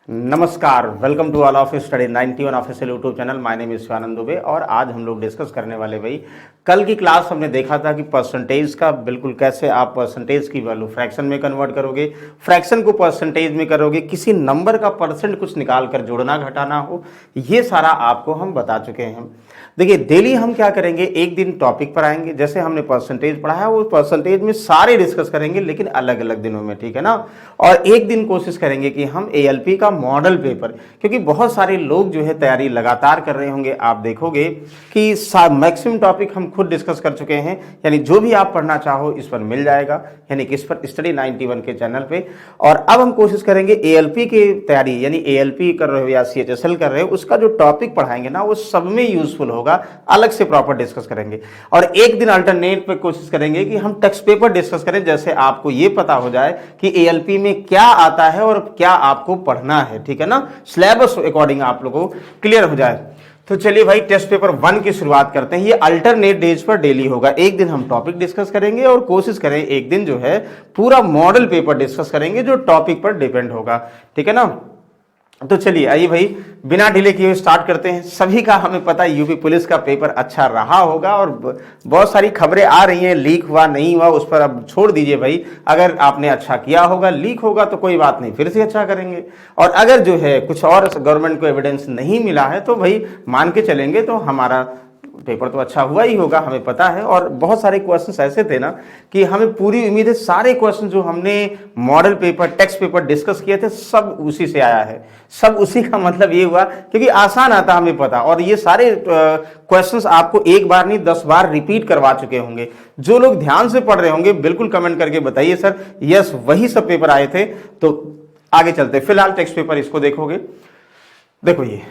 नमस्कार, welcome to all of study 91 official YouTube channel. My name is Shivanand Dubey और आज हम लोग डिस्कस करने वाले भाई, कल की क्लास हमने देखा था कि परसेंटेज का बिल्कुल कैसे आप परसेंटेज की वैल्यू फ्रैक्शन में कन्वर्ट करोगे, फ्रैक्शन को परसेंटेज में करोगे, किसी नंबर का परसेंट कुछ निकाल कर जोड़ना घटाना हो, ये सारा आपको हम बता चुके हैं। देखिए डेली हम क्या करेंगे, एक दिन टॉपिक पर आएंगे, जैसे हमने परसेंटेज पढ़ा है वो परसेंटेज में सारे डिस्कस करेंगे लेकिन अलग अलग दिनों में, ठीक है ना। और एक दिन कोशिश करेंगे कि हम एएलपी का मॉडल पेपर, क्योंकि बहुत सारे लोग जो है तैयारी लगातार कर रहे होंगे, आप देखोगे कि मैक्सिमम टॉपिक हम खुद डिस्कस कर चुके हैं, यानी जो भी आप पढ़ना चाहो इस पर मिल जाएगा, यानी कि इस पर स्टडी 91 के चैनल पे। और अब हम कोशिश करेंगे एएलपी की तैयारी, यानी एएलपी कर रहे हो या सीएचएसएल कर रहे हो, उसका जो टॉपिक पढ़ाएंगे ना वो सब में यूजफुल होगा, अलग से प्रॉपर डिस्कस करेंगे। और एक दिन अल्टरनेट पे कोशिश करेंगे कि हम टेक्स्ट पेपर डिस्कस करें, जैसे आपको ये पता हो जाए कि एएलपी में क्या आता है और क्या आपको पढ़ना है, ठीक है ना, सिलेबस अकॉर्डिंग आप लोगों को क्लियर हो जाए। तो चलिए भाई टेस्ट पेपर 1 की शुरुआत करते हैं। ये अल्टरनेट डेज पर डेली होगा, एक दिन हम टॉपिक डिस्कस करेंगे और कोशिश करें एक दिन जो है पूरा मॉडल पेपर डिस्कस करेंगे जो टॉपिक पर डिपेंड होगा, ठीक है ना। तो चलिए आइए भाई बिना डिले किए स्टार्ट करते हैं। सभी का हमें पता है यूपी पुलिस का पेपर अच्छा रहा होगा और बहुत सारी खबरें आ रही हैं, लीक हुआ नहीं हुआ उस पर अब छोड़ दीजिए भाई। अगर आपने अच्छा किया होगा, लीक होगा तो कोई बात नहीं, फिर से अच्छा करेंगे। और अगर जो है कुछ और गवर्नमेंट को एविडेंस नहीं मिला है तो भाई मान के चलेंगे तो हमारा पेपर तो अच्छा हुआ ही होगा, हमें पता है। और बहुत सारे क्वेश्चंस ऐसे थे ना कि हमें पूरी उम्मीद है सारे क्वेश्चन जो हमने model paper text paper discuss किए थे सब उसी से आया है। सब उसी का मतलब ये हुआ क्योंकि आसान आता हमें पता, और ये सारे क्वेश्चंस आपको एक बार नहीं 10 बार रिपीट करवा चुके होंगे। जो लोग ध्यान से पढ़ रहे होंगे बिल्कुल कमेंट करके बताइए सर यस वही सब पेपर आए थे। तो आगे चलते, फिलहाल टेक्स्ट पेपर इसको देखोगे। देखो ये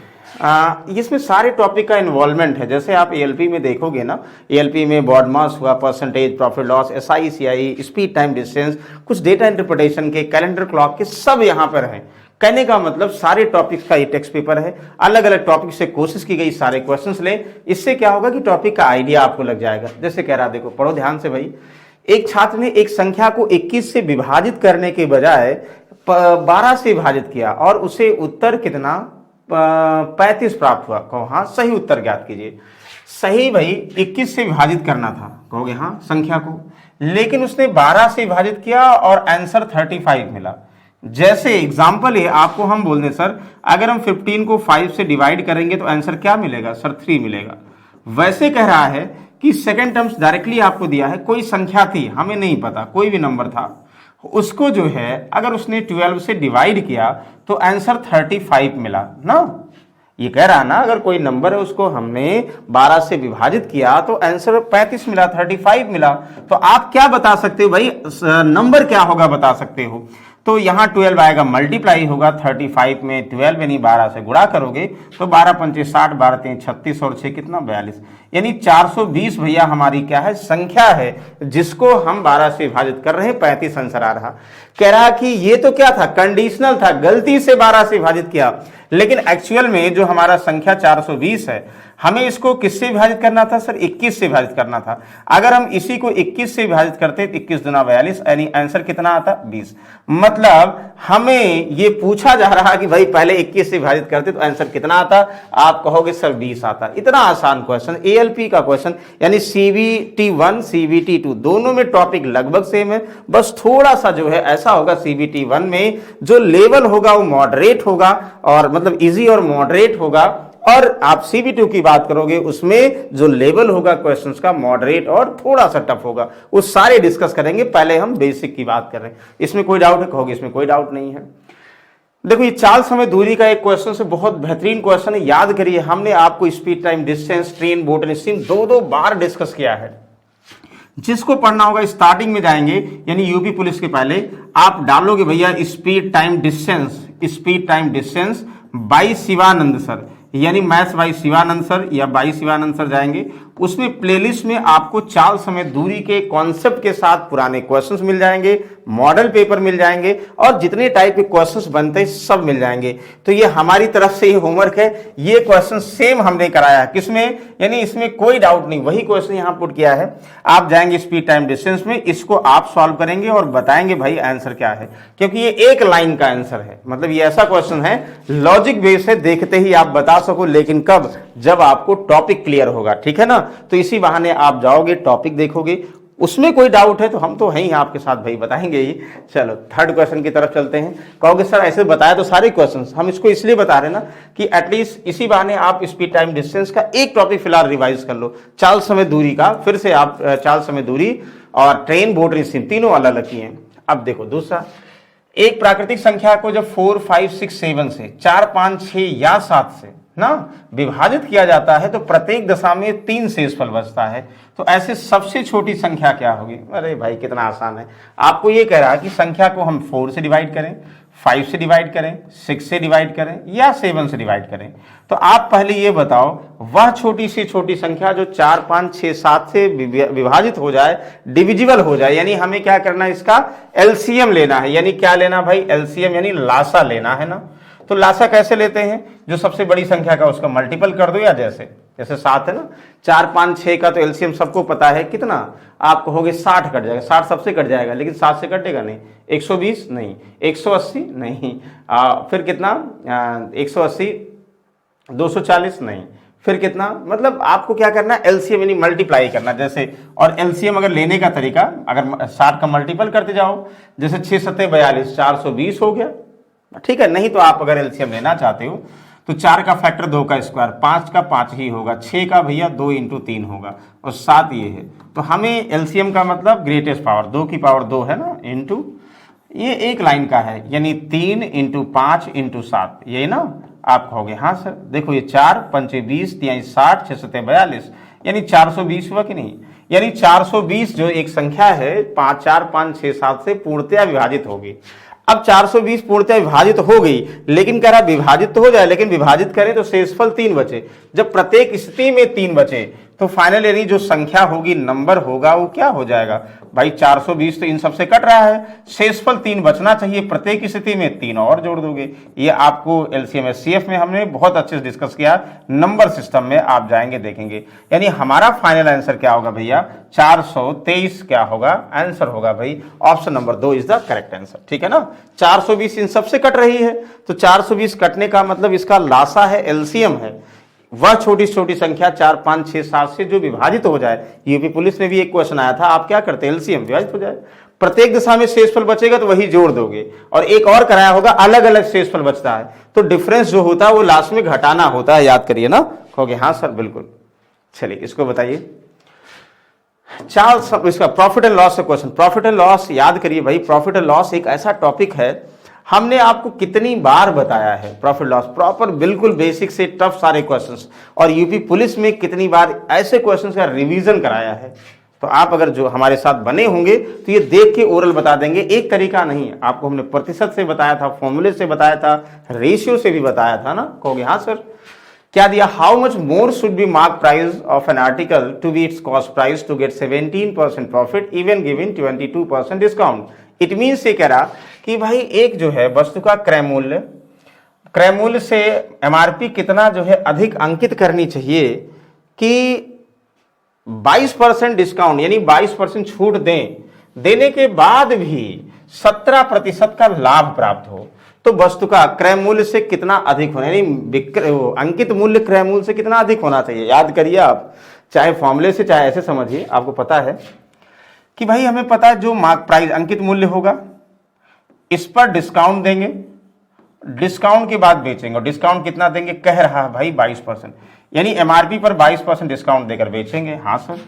इसमें सारे टॉपिक का इन्वॉल्वमेंट है। जैसे आप एएलपी में देखोगे ना, एएलपी में बॉड मास हुआ, percentage, profit loss, SI CI, speed time distance, कुछ डेटा इंटरप्रिटेशन के, कैलेंडर क्लॉक के, सब यहाँ पर हैं। कहने का मतलब सारे टॉपिक्स का ये टेक्स्ट पेपर है, अलग अलग टॉपिक से कोशिश की गई सारे क्वेश्चंस लें। इससे क्या होगा कि टॉपिक का आइडिया आपको लग जाएगा। जैसे कह रहा, देखो पढ़ो ध्यान से भाई। एक छात्र ने एक संख्या को 21 से विभाजित करने के बजाय 12 से विभाजित किया और उसे उत्तर कितना 35 प्राप्त हुआ। कहो हाँ, सही उत्तर ज्ञात कीजिए। सही भाई 21 से विभाजित करना था, कहोगे हाँ संख्या को, लेकिन उसने 12 से विभाजित किया और आंसर 35 मिला। जैसे एग्जाम्पल है, आपको हम बोल दें सर अगर हम 15 को 5 से डिवाइड करेंगे तो आंसर क्या मिलेगा सर 3 मिलेगा। वैसे कह रहा है कि सेकेंड टर्म्स डायरेक्टली आपको दिया है, कोई संख्या थी हमें नहीं पता, कोई भी नंबर था, उसको जो है अगर उसने 12 से डिवाइड किया तो आंसर 35 मिला ना। ये कह रहा ना अगर कोई नंबर है उसको हमने 12 से विभाजित किया तो आंसर 35 मिला, 35 मिला। तो आप क्या बता सकते हो भाई, नंबर क्या होगा बता सकते हो। तो यहाँ 12 आएगा, मल्टीप्लाई होगा 35 में 12 यानी 12 से गुणा करोगे तो 12 पंचे 60, 12 3 36 और 6 कितना 42, यानी 420 भैया हमारी क्या है संख्या है जिसको हम 12 से विभाजित कर रहे हैं, 35 आंसर आ रहा। कह रहा कि ये तो क्या था, कंडीशनल था, गलती से 12 से विभाजित किया, लेकिन एक्चुअल में जो हमारा संख्या 420 है हमें इसको किससे विभाजित करना था सर 21 से विभाजित करना था। अगर हम इसी को 21 से विभाजित करते तो 21 दूना 42 यानी आंसर कितना आता 20। मतलब हमें ये पूछा जा रहा कि भाई पहले 21 से विभाजित करते तो आंसर कितना आता, आप कहोगे सर 20 आता। इतना आसान क्वेश्चन, एएलपी का क्वेश्चन, यानी सीबीटी 1 सीबीटी 2 दोनों में टॉपिक लगभग सेम है, बस थोड़ा सा जो है ऐसा होगा सीबीटी 1 में जो लेवल होगा वो मॉडरेट होगा, और मतलब इजी और मॉडरेट होगा, और आप सीबी2 की बात करोगे उसमें जो लेवल होगा क्वेश्चंस का मॉडरेट और थोड़ा सा टफ होगा। वो सारे डिस्कस करेंगे, पहले हम बेसिक की बात कर रहे हैं। इसमें कोई डाउट है कहोगे, इसमें कोई डाउट नहीं है। देखो ये चाल समय दूरी का एक क्वेश्चन से बहुत बेहतरीन क्वेश्चन है, याद करिए हमने आपको speed time distance train boat and steam 2-2 bar discuss किया है। जिसको पढ़ना होगा स्टार्टिंग में जाएंगे, यानी यूपी पुलिस के पहले आप डालोगे भैया speed time distance by Shivanand sir, यानी मैथ्स बाई शिवानंद सर या बाई शिवानंद सर जाएंगे, उसमें प्लेलिस्ट में आपको चाल समेत दूरी के कॉन्सेप्ट के साथ पुराने क्वेश्चंस मिल जाएंगे, मॉडल पेपर मिल जाएंगे और जितने टाइप के क्वेश्चंस बनते हैं सब मिल जाएंगे। तो ये हमारी तरफ से ये होमवर्क है, ये क्वेश्चन सेम हमने कराया है किसमें, यानी इसमें कोई डाउट नहीं, वही क्वेश्चन यहाँ पुट किया है। आप जाएंगे स्पीड टाइम डिस्टेंस में, इसको आप सॉल्व करेंगे और बताएंगे भाई आंसर क्या है, क्योंकि ये एक लाइन का आंसर है। मतलब ये ऐसा क्वेश्चन है लॉजिक बेस है, देखते ही आप बता सको, लेकिन कब, जब आपको टॉपिक क्लियर होगा, ठीक है ना। तो इसी बहाने आप जाओगे, टॉपिक देखोगे, उसमें कोई डाउट है तो हम तो हैं ही आपके साथ भाई, बताएंगे ही। चलो थर्ड क्वेश्चन की तरफ चलते हैं। कहोगे सर ऐसे बताया तो सारे क्वेश्चंस, हम इसको इसलिए बता रहे हैं ना कि एटलीस्ट इसी बहाने आप स्पीड टाइम डिस्टेंस का एक टॉपिक फिलहाल रिवाइज कर लो, चाल समय दूरी का, फिर से आप चाल समय दूरी और ट्रेन बोर्ड रिसीव तीनों अलग अलग किए हैं। अब देखो दूसरा, एक प्राकृतिक संख्या को जब 4, 5, 6, 7 से 4, 5, 6 या 7 से ना विभाजित किया जाता है तो प्रत्येक दशा में 3 शेषफल बचता है। तो ऐसे सबसे छोटी संख्या क्या होगी? अरे भाई कितना आसान है, आपको ये कह रहा है कि संख्या को हम 4 से डिवाइड करें, 5 से डिवाइड करें, 6 से डिवाइड करें या 7 से डिवाइड करें। तो आप पहले ये बताओ वह छोटी से छोटी संख्या जो 4, 5, 6, 7 से विभाजित हो जाए, डिविजिबल हो जाए, यानी हमें क्या करना है, इसका एलसीएम लेना है। यानी क्या लेना भाई? एलसीएम यानी लासा लेना है ना। तो लासा कैसे लेते हैं? जो सबसे बड़ी संख्या का उसका मल्टीपल कर दो, या जैसे 7 है ना, 4, 5, 6 का तो एलसीएम सबको पता है कितना, आप कहोगे 60 कट जाएगा, 60 सबसे कट जाएगा, लेकिन 7 से कटेगा नहीं। 120 नहीं, 180 नहीं, फिर कितना 180, 240 नहीं, फिर कितना, मतलब आपको क्या करना है, एलसीएम यानी मल्टीप्लाई करना। जैसे और एलसीएम अगर लेने का तरीका, अगर 60 का मल्टीपल करते जाओ, जैसे 6 7 42, 420 हो गया, ठीक है। नहीं तो आप अगर एलसीएम लेना चाहते हो तो 4 का फैक्टर 2 का स्क्वायर, 5 का 5 ही होगा, 6 का भैया 2 × 3 होगा और 7 ये है। तो हमें एलसीएम का मतलब ग्रेटेस्ट पावर 2 की पावर 2 है ना, इंटू ये एक लाइन का है, यानी 3 × 5 × 7, यही ना। आप कहोगे हाँ सर, देखो ये 4 5 20, 3 60, 6 7 42, यानी 420 हुआ कि नहीं। यानी 420 जो एक संख्या है 5, 4, 5, 6, 7 से पूर्णतया विभाजित होगी। अब 420 पूर्णतः विभाजित हो गई, लेकिन कह रहा विभाजित तो हो जाए, लेकिन विभाजित करें तो शेषफल 3 बचे। जब प्रत्येक स्थिति में 3 बचे तो फाइनल यानी जो संख्या होगी, नंबर होगा, वो क्या हो जाएगा भाई? 420 तो इन सबसे कट रहा है, शेषफल 3 बचना चाहिए, प्रत्येक स्थिति में 3 और जोड़ दोगे। ये आपको एलसीएम एचसीएफ में हमने बहुत अच्छे से डिस्कस किया, नंबर सिस्टम में आप जाएंगे देखेंगे। यानी हमारा फाइनल आंसर क्या होगा भैया? 423 क्या होगा? आंसर होगा भाई option number 2 is the correct answer, ठीक है ना। 420 इन सबसे कट रही है, तो 420 कटने का मतलब इसका लासा है, एलसीएम है, वह छोटी छोटी संख्या 4, 5, 6, 7 से जो विभाजित हो जाए। यूपी पुलिस में भी एक क्वेश्चन आया था, आप क्या करते हैं? एलसीएम विभाजित हो जाए, प्रत्येक दिशा में शेषफल बचेगा तो वही जोड़ दोगे। और एक और कराया होगा, अलग अलग शेषफल बचता है तो डिफरेंस जो होता है वो लास्ट में घटाना होता है, याद करिए ना। कहोगे हाँ सर बिल्कुल। चलिए इसको बताइए, चार्ल्स इसका प्रॉफिट एंड लॉस से क्वेश्चन। प्रॉफिट एंड लॉस याद करिए भाई, प्रॉफिट एंड लॉस एक ऐसा टॉपिक है, हमने आपको कितनी बार बताया है प्रॉफिट लॉस, प्रॉपर बिल्कुल बेसिक से टफ सारे क्वेश्चंस, और यूपी पुलिस में कितनी बार ऐसे क्वेश्चंस का रिवीजन कराया है। तो आप अगर जो हमारे साथ बने होंगे तो ये देख के ओरल बता देंगे, एक तरीका नहीं, आपको हमने प्रतिशत से बताया था, फॉर्मूले से बताया था, रेशियो से भी बताया था ना। कहोगे हाँ सर, क्या दिया? How much more should be mark price of an article to be its cost price to get 17% profit even giving 22% discount. It means ये कह रहा कि भाई एक जो है वस्तु का क्रय मूल्य से एमआरपी कितना जो है अधिक अंकित करनी चाहिए कि 22% डिस्काउंट यानी 22% छूट देने के बाद भी 17% का लाभ प्राप्त हो, तो वस्तु का क्रय मूल्य से कितना अधिक होना, यानी अंकित मूल्य क्रय मूल्य से कितना अधिक होना चाहिए। याद करिए आप, चाहे फॉर्मूले से चाहे ऐसे समझिए, आपको पता है कि भाई हमें पता है जो मार्क प्राइस अंकित मूल्य होगा इस पर डिस्काउंट देंगे, डिस्काउंट के बाद बेचेंगे, और डिस्काउंट कितना देंगे? कह रहा है भाई 22%, यानी एमआरपी पर 22% डिस्काउंट देकर बेचेंगे। हाँ सर,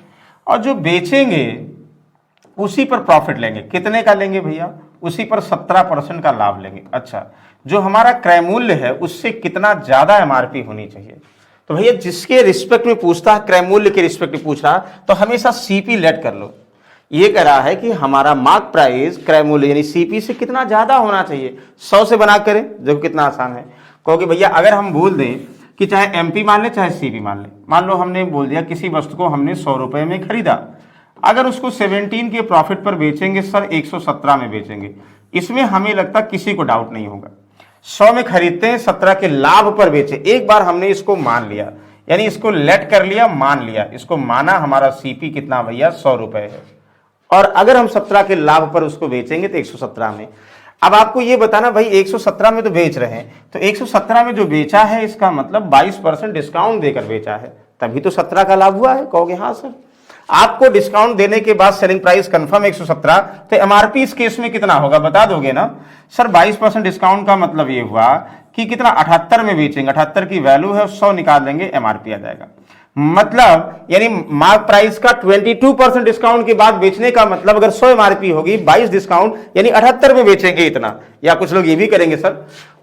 और जो बेचेंगे उसी पर प्रॉफिट लेंगे, कितने का लेंगे भैया? उसी पर 17% का लाभ लेंगे। अच्छा, जो हमारा क्रय मूल्य है उससे कितना ज्यादा एमआरपी होनी चाहिए? तो भैया जिसके रिस्पेक्ट में पूछता है, क्रय मूल्य के रिस्पेक्ट में पूछ रहा, तो हमेशा सीपी लेट कर लो। ये कह रहा है कि हमारा मार्क प्राइस क्रय मूल्य यानी सीपी से कितना ज्यादा होना चाहिए, 100 से बना करें। देखो कितना आसान है। कहोगे भैया अगर हम बोल दें कि चाहे एमपी मान ले चाहे सीपी मान ले। मान लो हमने बोल दिया किसी वस्तु को हमने 100 रुपए में खरीदा, अगर उसको 17 के प्रॉफिट पर बेचेंगे सर 117 में बेचेंगे, इसमें हमें लगता किसी को डाउट नहीं होगा। 100 में खरीदते हैं, 17 के लाभ पर बेचे। एक बार हमने इसको मान लिया, यानी इसको लेट कर लिया, मान लिया, इसको माना हमारा सीपी कितना भैया 100 रुपए है, और अगर हम 17 के लाभ पर उसको बेचेंगे तो 117 में। अब आपको ये बताना भाई 117 में तो बेच रहे हैं, तो 117 में जो बेचा है इसका मतलब 22% डिस्काउंट देकर बेचा है, तभी तो 17 का लाभ हुआ है। कहोगे हाँ सर, आपको डिस्काउंट देने के बाद सेलिंग प्राइस कंफर्म 117, तो एमआरपी इस केस में कितना होगा बता दोगे ना सर? 22% डिस्काउंट का मतलब ये हुआ कि कितना 78 में बेचेंगे, 78 की वैल्यू है, 100 निकाल देंगे, एमआरपी आ जाएगा। मतलब यानी मार्क प्राइस का 22% डिस्काउंट के बाद बेचने का मतलब अगर 100 एमआरपी होगी, 22 डिस्काउंट यानी 78 में बेचेंगे इतना। या कुछ लोग ये भी करेंगे सर,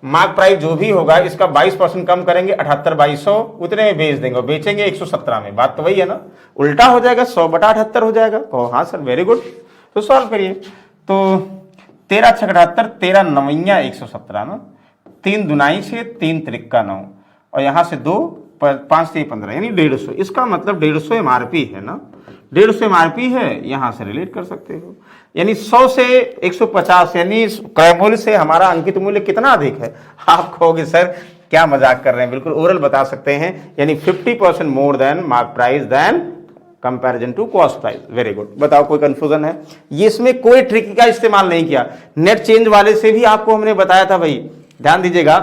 मार्क प्राइस जो भी होगा इसका 22% कम करेंगे, 78 22 100 उतने में बेच देंगे, बेचेंगे 117 में। बात तो वही है ना, उल्टा हो जाएगा, 100/78 हो जाएगा। कहो हाँ सर, वेरी गुड। तो सॉल्व करिए। तो 13 × 78, 13 9 117 ना, 3 दुनाई 6, 3 त्रिक्का 9, और यहां से 2 5 से 15 यानी 150। इसका मतलब 150 एमआरपी है ना, 150 एमआरपी है, यहां से रिलेट कर सकते हो। यानी 100 से 150 यानी क्रय मूल्य से हमारा अंकित मूल्य कितना अधिक है। आप कहोगे सर क्या मजाक कर रहे हैं, बिल्कुल ओरल बता सकते हैं, यानी 50% more than mark price than comparison to cost price. Very good. बताओ कोई कंफ्यूजन है? ये इसमें कोई ट्रिक का इस्तेमाल नहीं किया। नेट चेंज वाले से भी आपको हमने बताया था भाई, ध्यान दीजिएगा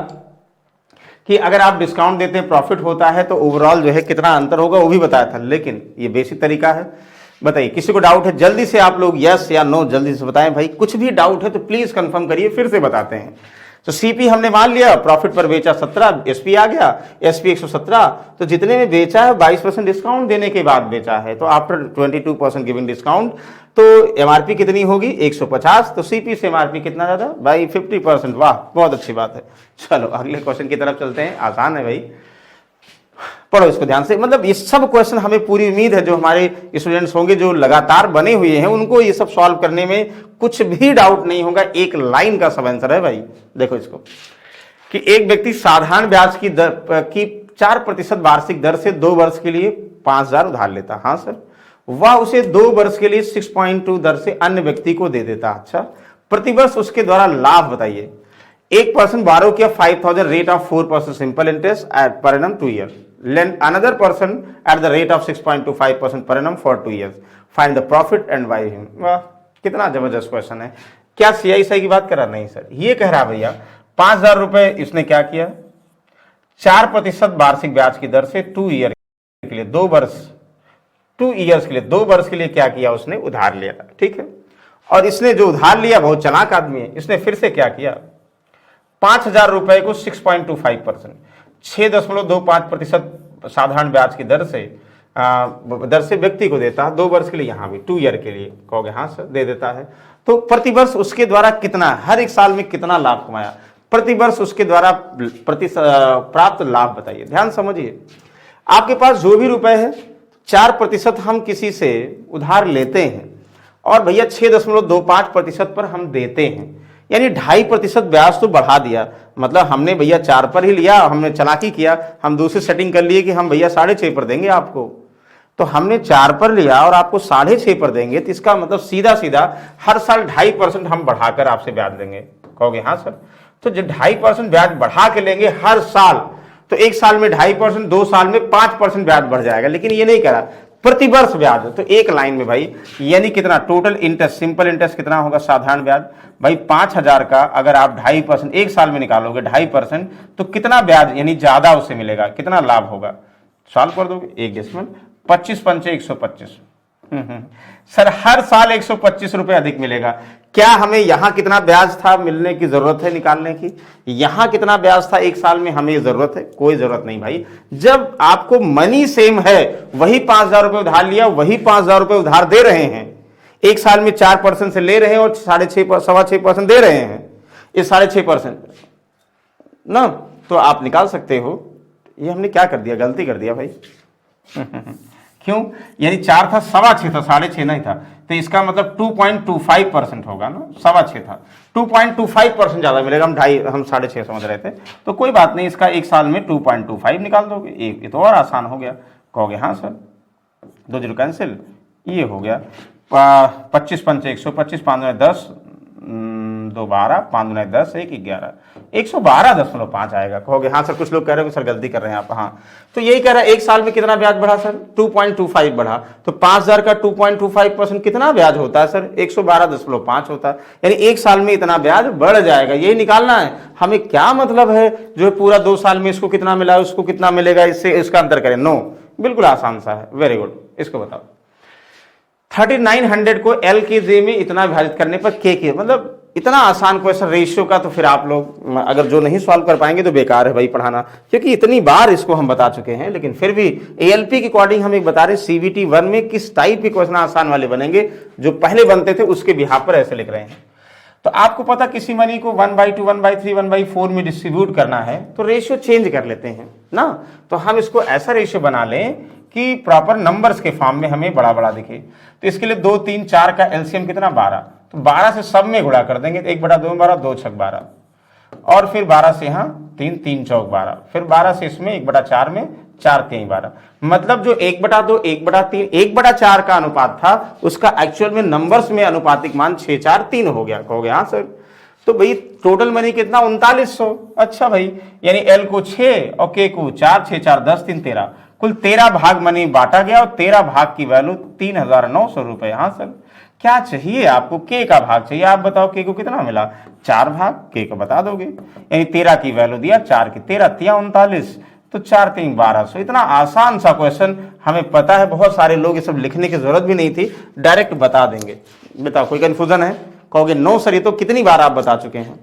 कि अगर आप डिस्काउंट देते हैं प्रॉफिट होता है तो ओवरऑल जो है कितना अंतर होगा वो भी बताया था, लेकिन ये बेसिक तरीका है। बताइए किसी को डाउट है जल्दी से आप लोग यस या नो जल्दी से बताएं भाई, कुछ भी डाउट है तो प्लीज कंफर्म करिए, फिर से बताते हैं। तो सीपी हमने मान लिया, प्रॉफिट पर बेचा 17, एसपी आ गया, एसपी 117, तो जितने में बेचा है 22% डिस्काउंट देने के बाद बेचा है, तो आफ्टर 22% गिविंग डिस्काउंट तो एमआरपी कितनी होगी 150, तो सीपी से एमआरपी कितना ज्यादा भाई 50%। वाह बहुत अच्छी बात है। चलो अगले क्वेश्चन की तरफ चलते हैं, आसान है भाई, पढ़ो इसको ध्यान से। मतलब ये सब क्वेश्चन हमें पूरी उम्मीद है जो हमारे स्टूडेंट्स होंगे जो लगातार बने हुए हैं उनको ये सब सॉल्व करने में कुछ भी डाउट नहीं होगा। एक लाइन का सब आंसर है भाई। देखो इसको कि एक व्यक्ति साधारण ब्याज की 4% वार्षिक दर से 2 वर्ष के लिए 5000 उधार लेता। हाँ सर, वह उसे 2 वर्ष के लिए 6.2 दर से अन्य व्यक्ति को दे देता। अच्छा, प्रतिवर्ष उसके द्वारा लाभ बताइए। एक पर्सन बारो किया 5000 rate of 4% simple interest eight per annum 2 year, lend another person at the rate of 6.25% per annum for 2 years, find the profit and buy him। वाह कितना जबरदस्त क्वेश्चन है। क्या CISI की बात कर रहा? नहीं सर, ये कह रहा भैया 5000 रुपए इसने क्या किया 4% वार्षिक ब्याज की दर से 2 ईयर के लिए 2 वर्ष 2 ईयर्स के लिए 2 वर्ष के लिए क्या किया उसने उधार लिया। ठीक है, और इसने जो उधार लिया बहुत चालाक आदमी है, इसने फिर से क्या किया 5000 रुपए को 6.25% 6.25% साधारण ब्याज की दर से व्यक्ति को देता है 2 वर्ष के लिए, यहां भी 2 ईयर के लिए। कहोगे हाँ सर दे देता है। तो प्रतिवर्ष उसके द्वारा कितना, हर एक साल में कितना लाभ कमाया, प्रतिवर्ष उसके द्वारा प्राप्त लाभ बताइए। ध्यान समझिए, आपके पास जो भी रुपए है 4% हम किसी से उधार लेते हैं और भैया 6.25% पर हम देते हैं, यानी 2.5% ब्याज तो बढ़ा दिया। मतलब हमने भैया 4 पर ही लिया, हमने चालाकी किया, हम दूसरी सेटिंग कर लिए कि हम भैया 6.5 पर देंगे आपको, तो हमने 4 पर लिया और आपको 6.5 पर देंगे, तो इसका मतलब सीधा सीधा हर साल 2.5% हम बढ़ाकर आपसे ब्याज देंगे। कहोगे हाँ सर, तो जो 2.5% ब्याज बढ़ा के लेंगे हर साल, तो एक साल में 2.5%, 2 साल में 5% ब्याज बढ़ जाएगा। लेकिन ये नहीं करा, प्रतिवर्ष ब्याज। तो एक लाइन में भाई यानी कितना टोटल इंटरेस्ट, सिंपल इंटरेस्ट कितना होगा साधारण ब्याज भाई 5000 का अगर आप 2.5% एक साल में निकालोगे 2.5%, तो कितना ब्याज यानी ज्यादा उसे मिलेगा, कितना लाभ होगा, सॉल्व कर दोगे 1 25 पंचे 125। सर हर साल 125 रुपए अधिक मिलेगा। क्या हमें यहां कितना ब्याज था मिलने की जरूरत है निकालने की, यहां कितना ब्याज था एक साल में हमें जरूरत है? कोई जरूरत नहीं भाई। जब आपको मनी सेम है, वही 5000 रुपए उधार लिया, वही 5000 रुपए उधार दे रहे हैं, एक साल में 4% से ले रहे हैं और 6.5% दे रहे हैं, इस 6.5% ना, तो आप निकाल सकते हो। ये हमने क्या कर दिया, गलती कर दिया भाई। क्यों? यानी 4 था, 6.25 था, 6.5 नहीं था, तो इसका मतलब 2.25% होगा ना, 6.25 था, 2.25% ज्यादा मिलेगा। हम 6.5 समझ रहे थे, तो कोई बात नहीं, इसका एक साल में 2.25 निकाल दोगे, ये तो और आसान हो गया। कहोगे हाँ सर, 2 जीरो कैंसिल, ये हो गया 25 पंचे 125, 5 10, 2 12, 5 10, 1 11, 112.5 आएगा। कहोगे हाँ सर, कुछ लोग कह रहे हो सर गलती कर रहे हैं आप। हाँ, तो यही कह रहा है, एक साल में कितना ब्याज बढ़ा सर? 2.25 बढ़ा। तो 5,000 का 2.25% कितना ब्याज होता है सर? 112.5 होता है। यानी एक साल में इतना ब्याज बढ़ जाएगा, यही निकालना है हमें। क्या मतलब है जो है पूरा 2 साल में इसको कितना मिला, उसको कितना मिलेगा, इससे इसका अंतर करें? नो, बिल्कुल आसान सा है। वेरी गुड, इसको बताओ। 3900 को L के J में इतना विभाजित करने पर K के, मतलब इतना आसान क्वेश्चन रेशियो का, तो फिर आप लोग अगर जो नहीं सॉल्व कर पाएंगे तो बेकार है भाई पढ़ाना, क्योंकि इतनी बार इसको हम बता चुके हैं। लेकिन फिर भी ALP के अकॉर्डिंग हम एक बता रहे, CBT 1 में किस टाइप के क्वेश्चन आसान वाले बनेंगे, जो पहले बनते थे उसके बिहाफ पर ऐसे लिख रहे हैं। तो आपको पता किसी मनी को 1/2, 1/3, 1/4 में डिस्ट्रीब्यूट करना है, तो रेशियो चेंज कर लेते हैं ना। तो हम इसको ऐसा रेशियो बना लें कि प्रॉपर नंबर्स के फॉर्म में हमें बड़ा बड़ा दिखे। तो इसके लिए 2, 3, 4 का एलसीएम कितना? 12। तो 12 से सब में गुणा कर देंगे, 1/2 में 12, 2 छक 12, और फिर 12 से यहाँ 3, 3 चौक 12, फिर 12 से इसमें 1/4 में 4 3 12। मतलब जो 1/2, 1/3, 1/4 का अनुपात था, उसका एक्चुअल में नंबर्स में अनुपातिक मान 6 4 3 हो गया। कहोगे हाँ सर, तो भाई टोटल मनी कितना? 3900। अच्छा भाई, यानी एल को 6 और के को 4, 6 4 10, 3 13, कुल 13 भाग मनी बांटा गया, और 13 भाग की वैल्यू 3,900 रुपए। हाँ सर, क्या चाहिए आपको? के का भाग चाहिए। आप बताओ के को कितना मिला? 4 भाग, के को बता दोगे। यानी 13 की वैल्यू दिया, 4 की 13 39, तो 4 3 1200। इतना आसान सा क्वेश्चन, हमें पता है बहुत सारे लोग ये सब लिखने की जरूरत भी नहीं थी, डायरेक्ट बता देंगे। बताओ कोई कंफ्यूजन है? कहोगे नो सर, ये तो कितनी बार आप बता चुके हैं।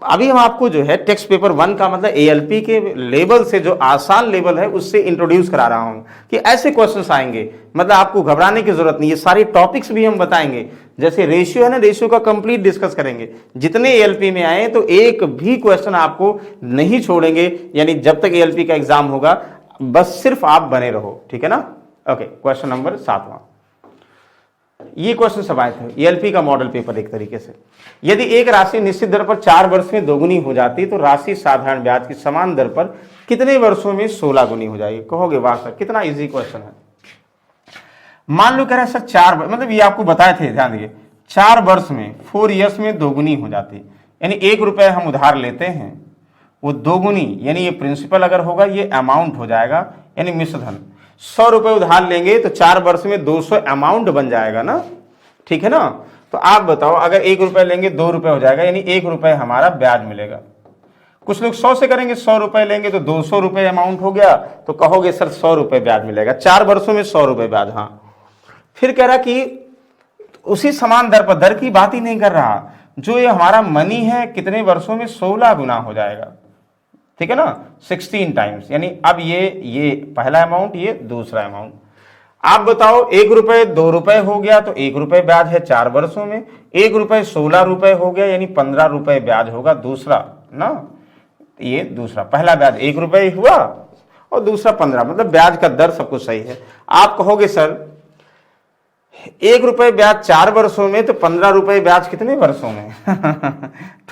अभी हम आपको जो है टेक्स्ट पेपर 1 का मतलब ALP के लेवल से, जो आसान लेवल है, उससे इंट्रोड्यूस करा रहा हूं कि ऐसे क्वेश्चंस आएंगे, मतलब आपको घबराने की जरूरत नहीं। ये सारे टॉपिक्स भी हम बताएंगे, जैसे रेशियो है ना, रेशियो का कंप्लीट डिस्कस करेंगे जितने ALP में आए, तो एक भी क्वेश्चन आपको नहीं छोड़ेंगे। यानी जब तक ALP का एग्जाम होगा, बस सिर्फ आप बने रहो, ठीक है ना। ओके, क्वेश्चन नंबर 7वां। ये क्वेश्चन सब आए थे, ALP का मॉडल पेपर एक तरीके से। यदि एक राशि निश्चित दर पर 4 वर्ष में दोगुनी हो जाती, तो राशि साधारण ब्याज की समान दर पर कितने वर्षों में 16 गुनी हो जाएगी? कहोगे वाह सर, कितना इजी क्वेश्चन है। मान लो कह रहे हैं सर 4, मतलब ये आपको बताए थे, ध्यान दिए, 4 वर्ष में 4 ईयर्स में दोगुनी हो जाती, यानी 1 रुपए हम उधार लेते हैं, वो दोगुनी, यानी ये प्रिंसिपल अगर होगा, ये अमाउंट हो जाएगा, यानी मिश्र धन। 100 रुपए उधार लेंगे तो 4 वर्ष में 200 अमाउंट बन जाएगा ना, ठीक है ना। तो आप बताओ, अगर 1 रुपए लेंगे 2 रुपए हो जाएगा, यानी 1 रुपए हमारा ब्याज मिलेगा। कुछ लोग 100 से करेंगे, 100 रुपए लेंगे तो 200 रुपए अमाउंट हो गया, तो कहोगे सर 100 रुपए ब्याज मिलेगा, 4 वर्षों में 100 रुपए ब्याज। हाँ, फिर कह रहा कि उसी समान दर पर, दर की बात ही नहीं कर रहा, जो ये हमारा मनी है कितने वर्षों में 16 गुना हो जाएगा, ठीक है ना, 16 टाइम्स। यानी अब ये पहला अमाउंट, ये दूसरा अमाउंट। आप बताओ, 1 रुपए 2 रुपए हो गया, तो 1 रुपए ब्याज है 4 वर्षों में, 1 रुपए 16 रुपए हो गया, यानी 15 रुपए ब्याज होगा दूसरा ना। ये दूसरा, पहला ब्याज 1 रुपए हुआ और दूसरा 15, मतलब ब्याज का दर सब कुछ सही है। आप कहोगे सर 1 रुपए ब्याज 4 वर्षों में, तो 15 रुपए ब्याज कितने वर्षों में?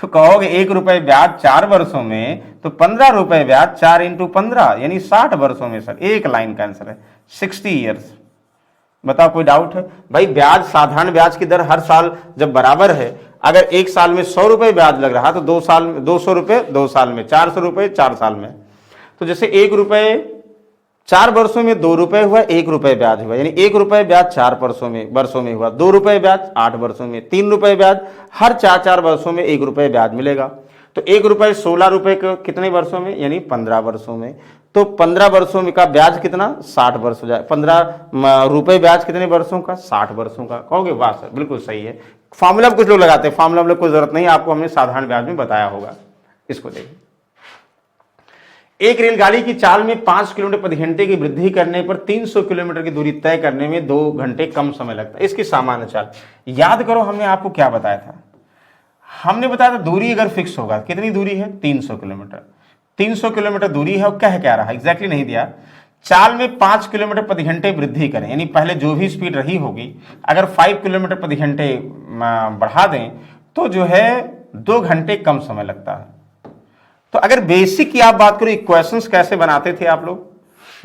तो कहोगे 1 रुपए ब्याज 4 वर्षों में, तो 15 रुपए ब्याज 4 × 15, यानी 60 वर्षों में। सर एक लाइन का आंसर है 60 ईयर्स। बताओ कोई डाउट है? भाई ब्याज, साधारण ब्याज की दर हर साल जब बराबर है, अगर एक साल में 100 रुपए ब्याज लग रहा, तो 2 साल में 200 रुपए 2 साल में, 400 रुपए 4 साल में। तो जैसे 1 रुपए 4 वर्षों में 2 रुपए हुआ, 1 रुपए ब्याज हुआ, यानी 1 रुपए ब्याज 4 वर्षों में हुआ, 2 रुपए ब्याज 8 वर्षों में, 3 रुपए ब्याज हर 4 वर्षों में 1 रुपए ब्याज मिलेगा। तो 1 रुपए 16 रुपए कितने वर्षों में? यानी 15 वर्षों में। तो 15 वर्षों में का ब्याज कितना? 60 वर्ष हो जाए। 15 रुपए ब्याज कितने वर्षों का? 60 वर्षों का। कहोगे वाह सर, बिल्कुल सही है। फॉर्मूला कुछ लोग लगाते हैं, फॉर्मूला में कोई जरूरत नहीं, आपको हमने साधारण ब्याज में बताया होगा। इसको देखिए, एक रेलगाड़ी की चाल में 5 किलोमीटर प्रति घंटे की वृद्धि करने पर 300 किलोमीटर की दूरी तय करने में 2 घंटे कम समय लगता है। इसकी सामान्य चाल याद करो, हमने आपको क्या बताया था? हमने बताया था दूरी अगर फिक्स होगा, कितनी दूरी है? 300 किलोमीटर। 300 किलोमीटर दूरी है, और कह क्या रहा, एग्जैक्टली नहीं दिया, चाल में 5 किलोमीटर प्रति घंटे वृद्धि करें, यानी पहले जो भी स्पीड रही होगी अगर 5 किलोमीटर प्रति घंटे बढ़ा दें तो जो है 2 घंटे कम समय लगता है। तो अगर बेसिक की आप बात करो, इक्वेशंस कैसे बनाते थे आप लोग,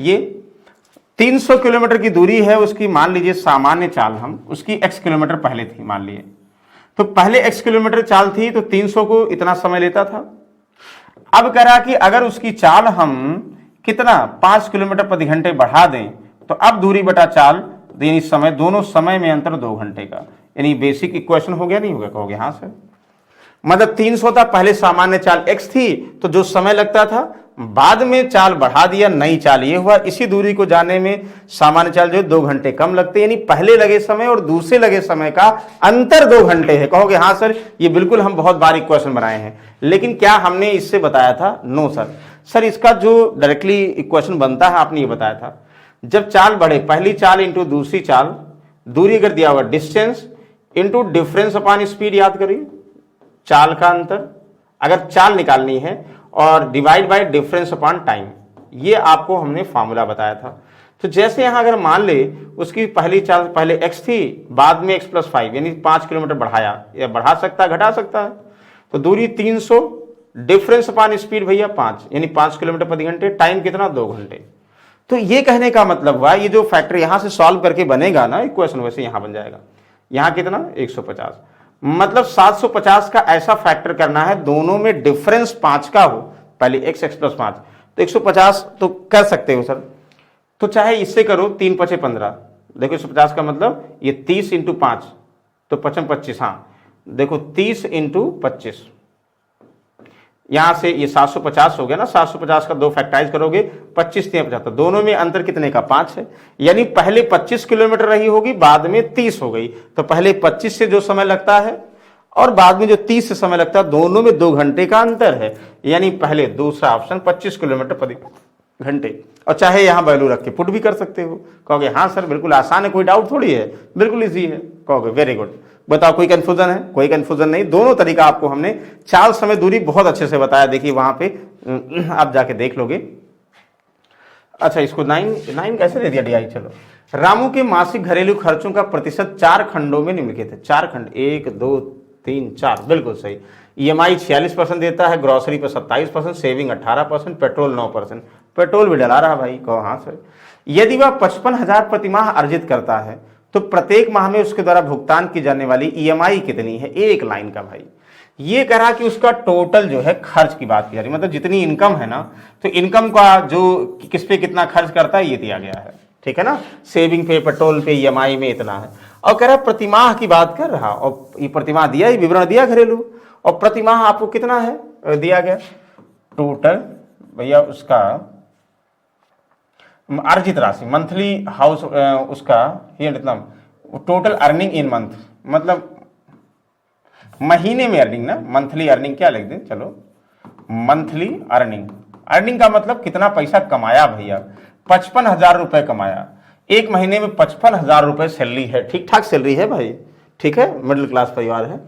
ये 300 किलोमीटर की दूरी है उसकी, मान लीजिए सामान्य चाल हम उसकी x किलोमीटर पहले थी मान लिए, तो पहले x किलोमीटर चाल थी तो 300 को इतना समय लेता था। अब करा कि अगर उसकी चाल हम कितना 5 किलोमीटर प्रति घंटे बढ़ा दें तो अब दूरी बटा चाल यानी समय, दोनों समय में अंतर 2 घंटे का, यानी बेसिक इक्वेशन हो गया नहीं होगा, कहोगे हाँ सर। मतलब 300 था पहले सामान्य चाल x थी तो जो समय लगता था, बाद में चाल बढ़ा दिया नई चाल ये हुआ, इसी दूरी को जाने में सामान्य चाल जो 2 घंटे कम लगते, यानी पहले लगे समय और दूसरे लगे समय का अंतर 2 घंटे है। कहोगे हाँ सर ये बिल्कुल हम बहुत बार इक्वेशन बनाए हैं, लेकिन क्या हमने इससे बताया था? No sir. सर इसका जो डायरेक्टली इक्वेशन बनता है आपने ये बताया था, जब चाल बढ़े पहली चाल इंटू दूसरी चाल, दूरी अगर दिया हुआ distance into difference upon speed, याद करिए चाल का अंतर अगर चाल निकालनी है, और divide by difference upon time, ये आपको हमने फॉर्मूला बताया था। तो जैसे यहां अगर मान ले उसकी पहली चाल पहले x थी बाद में x+5 यानी 5 किलोमीटर बढ़ाया, या बढ़ा सकता है घटा सकता है, तो दूरी 300 डिफरेंस अपॉन स्पीड भैया 5 यानी 5 किलोमीटर प्रति घंटे, टाइम कितना 2 घंटे। तो ये कहने का मतलब हुआ ये जो फैक्टर यहां से सॉल्व करके बनेगा ना इक्वेशन, वैसे यहां बन जाएगा। यहां कितना 150, मतलब 750 का ऐसा फैक्टर करना है दोनों में डिफरेंस 5 का हो, पहले x+5 तो 150 तो कर सकते हो सर। तो चाहे इससे करो 3 × 5 = 15, देखो 150 का मतलब ये 30 × 5 तो 5 × 25, हाँ देखो 30 × 25, यहां से ये 750 हो गया ना, 750 का 2 फैक्टराइज करोगे 25 3 75, दोनों में अंतर कितने का 5 है, यानी पहले 25 किलोमीटर रही होगी बाद में 30 हो गई, तो पहले 25 से जो समय लगता है और बाद में जो 30 से समय लगता है दोनों में 2 घंटे का अंतर है, यानी पहले दूसरा ऑप्शन 25 किलोमीटर प्रति घंटे। और चाहे यहां वैल्यू रख के पुट भी कर सकते हो। कहोगे हाँ सर बिल्कुल आसान है, कोई डाउट थोड़ी है, बिल्कुल इजी है। कहोगे वेरी गुड, बताओ कोई कंफ्यूजन है? कोई कंफ्यूजन नहीं, दोनों तरीका आपको हमने चाल समय दूरी बहुत अच्छे से बताया, देखिए वहां पे आप जाके देख लोगे। अच्छा इसको 9 कैसे दे दिया DI, चलो। रामू के मासिक घरेलू खर्चों का प्रतिशत 4 खंडों में निम्नलिखित है, 4 खंड 1 2 3 4, बिल्कुल सही। EMI 46% देता है, ग्रोसरी पर 27%, सेविंग 18%, पेट्रोल 9%, पेट्रोल भी डला रहा भाई, कहो हाँ सर। यदि वह 55,000 प्रति माह अर्जित करता है तो प्रत्येक माह में उसके द्वारा भुगतान की जाने वाली EMI कितनी है? एक लाइन का भाई, ये करा कि उसका टोटल जो है खर्च की बात की जा रही, मतलब जितनी इनकम है ना, तो इनकम का जो किस पे कितना खर्च करता है ये दिया गया है, ठीक है ना, सेविंग पे, पेट्रोल पे, EMI में इतना है। और कह रहा प्रतिमाह की बात कर रहा, और ये प्रतिमाह दिया, ये विवरण दिया घरेलू, और प्रतिमाह आपको कितना है दिया गया टोटल भैया उसका अर्जित राशि, मंथली हाउस उसका ये मतलब टोटल अर्निंग इन मंथ, मतलब महीने में अर्निंग ना, मंथली अर्निंग क्या लिख दें, चलो मंथली अर्निंग, अर्निंग का मतलब कितना पैसा कमाया भैया, 55,000 रुपए कमाया, एक महीने में 55,000 रुपए सैलरी है, ठीक ठाक सैलरी है भाई, ठीक है, मिडिल क्लास परिवार है।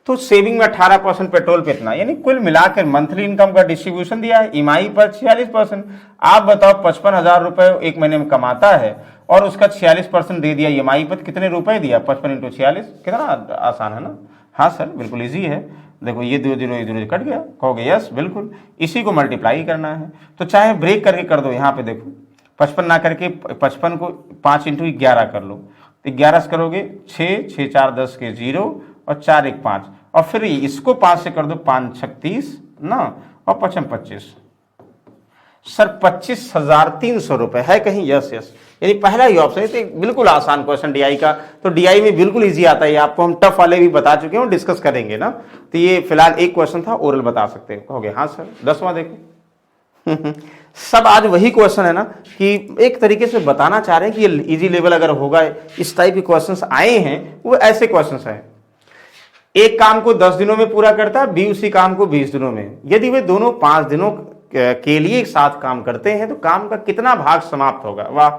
तो सेविंग में 18%, पेट्रोल पे इतना, यानी कुल मिलाकर मंथली इनकम का डिस्ट्रीब्यूशन दिया है। EMI पर 46%, आप बताओ 55,000 रुपए एक महीने में कमाता है और उसका 46% दे दिया EMI पर, कितने रुपए दिया, 55 × 46, कितना आसान है ना। हाँ सर बिल्कुल ईजी है, देखो ये 2 0 0 कट गया, कहोगे यस बिल्कुल, इसी को मल्टीप्लाई करना है, तो चाहे ब्रेक करके कर दो, यहाँ पे देखो 55 ना करके 55 को 5 × 11 कर लो, तो 11 करोगे 6 6 4 10 के 0 और 4 1 5, और फिर इसको 5 से कर दो 5 36 ना, और 55 25, सर 25,300 रुपए है कहीं, यस यस, यानी पहला ही ऑप्शन है। बिल्कुल आसान क्वेश्चन DI का, तो DI में बिल्कुल इजी आता है, आपको हम टफ वाले भी बता चुके हैं, डिस्कस करेंगे ना, तो ये फिलहाल एक क्वेश्चन था, ओरल बता सकते हो। कहोगे हाँ सर। 10वां देखो सब आज वही क्वेश्चन है ना, कि एक तरीके से बताना चाह रहे हैं कि ये इजी लेवल अगर होगा, इस टाइप के क्वेश्चंस आए हैं वो ऐसे क्वेश्चंस हैं, एक काम को 10 दिनों में पूरा करता है, B उसी काम को 20 दिनों में, यदि वे दोनों 5 दिनों के लिए एक साथ काम करते हैं तो काम का कितना भाग समाप्त होगा। वाह,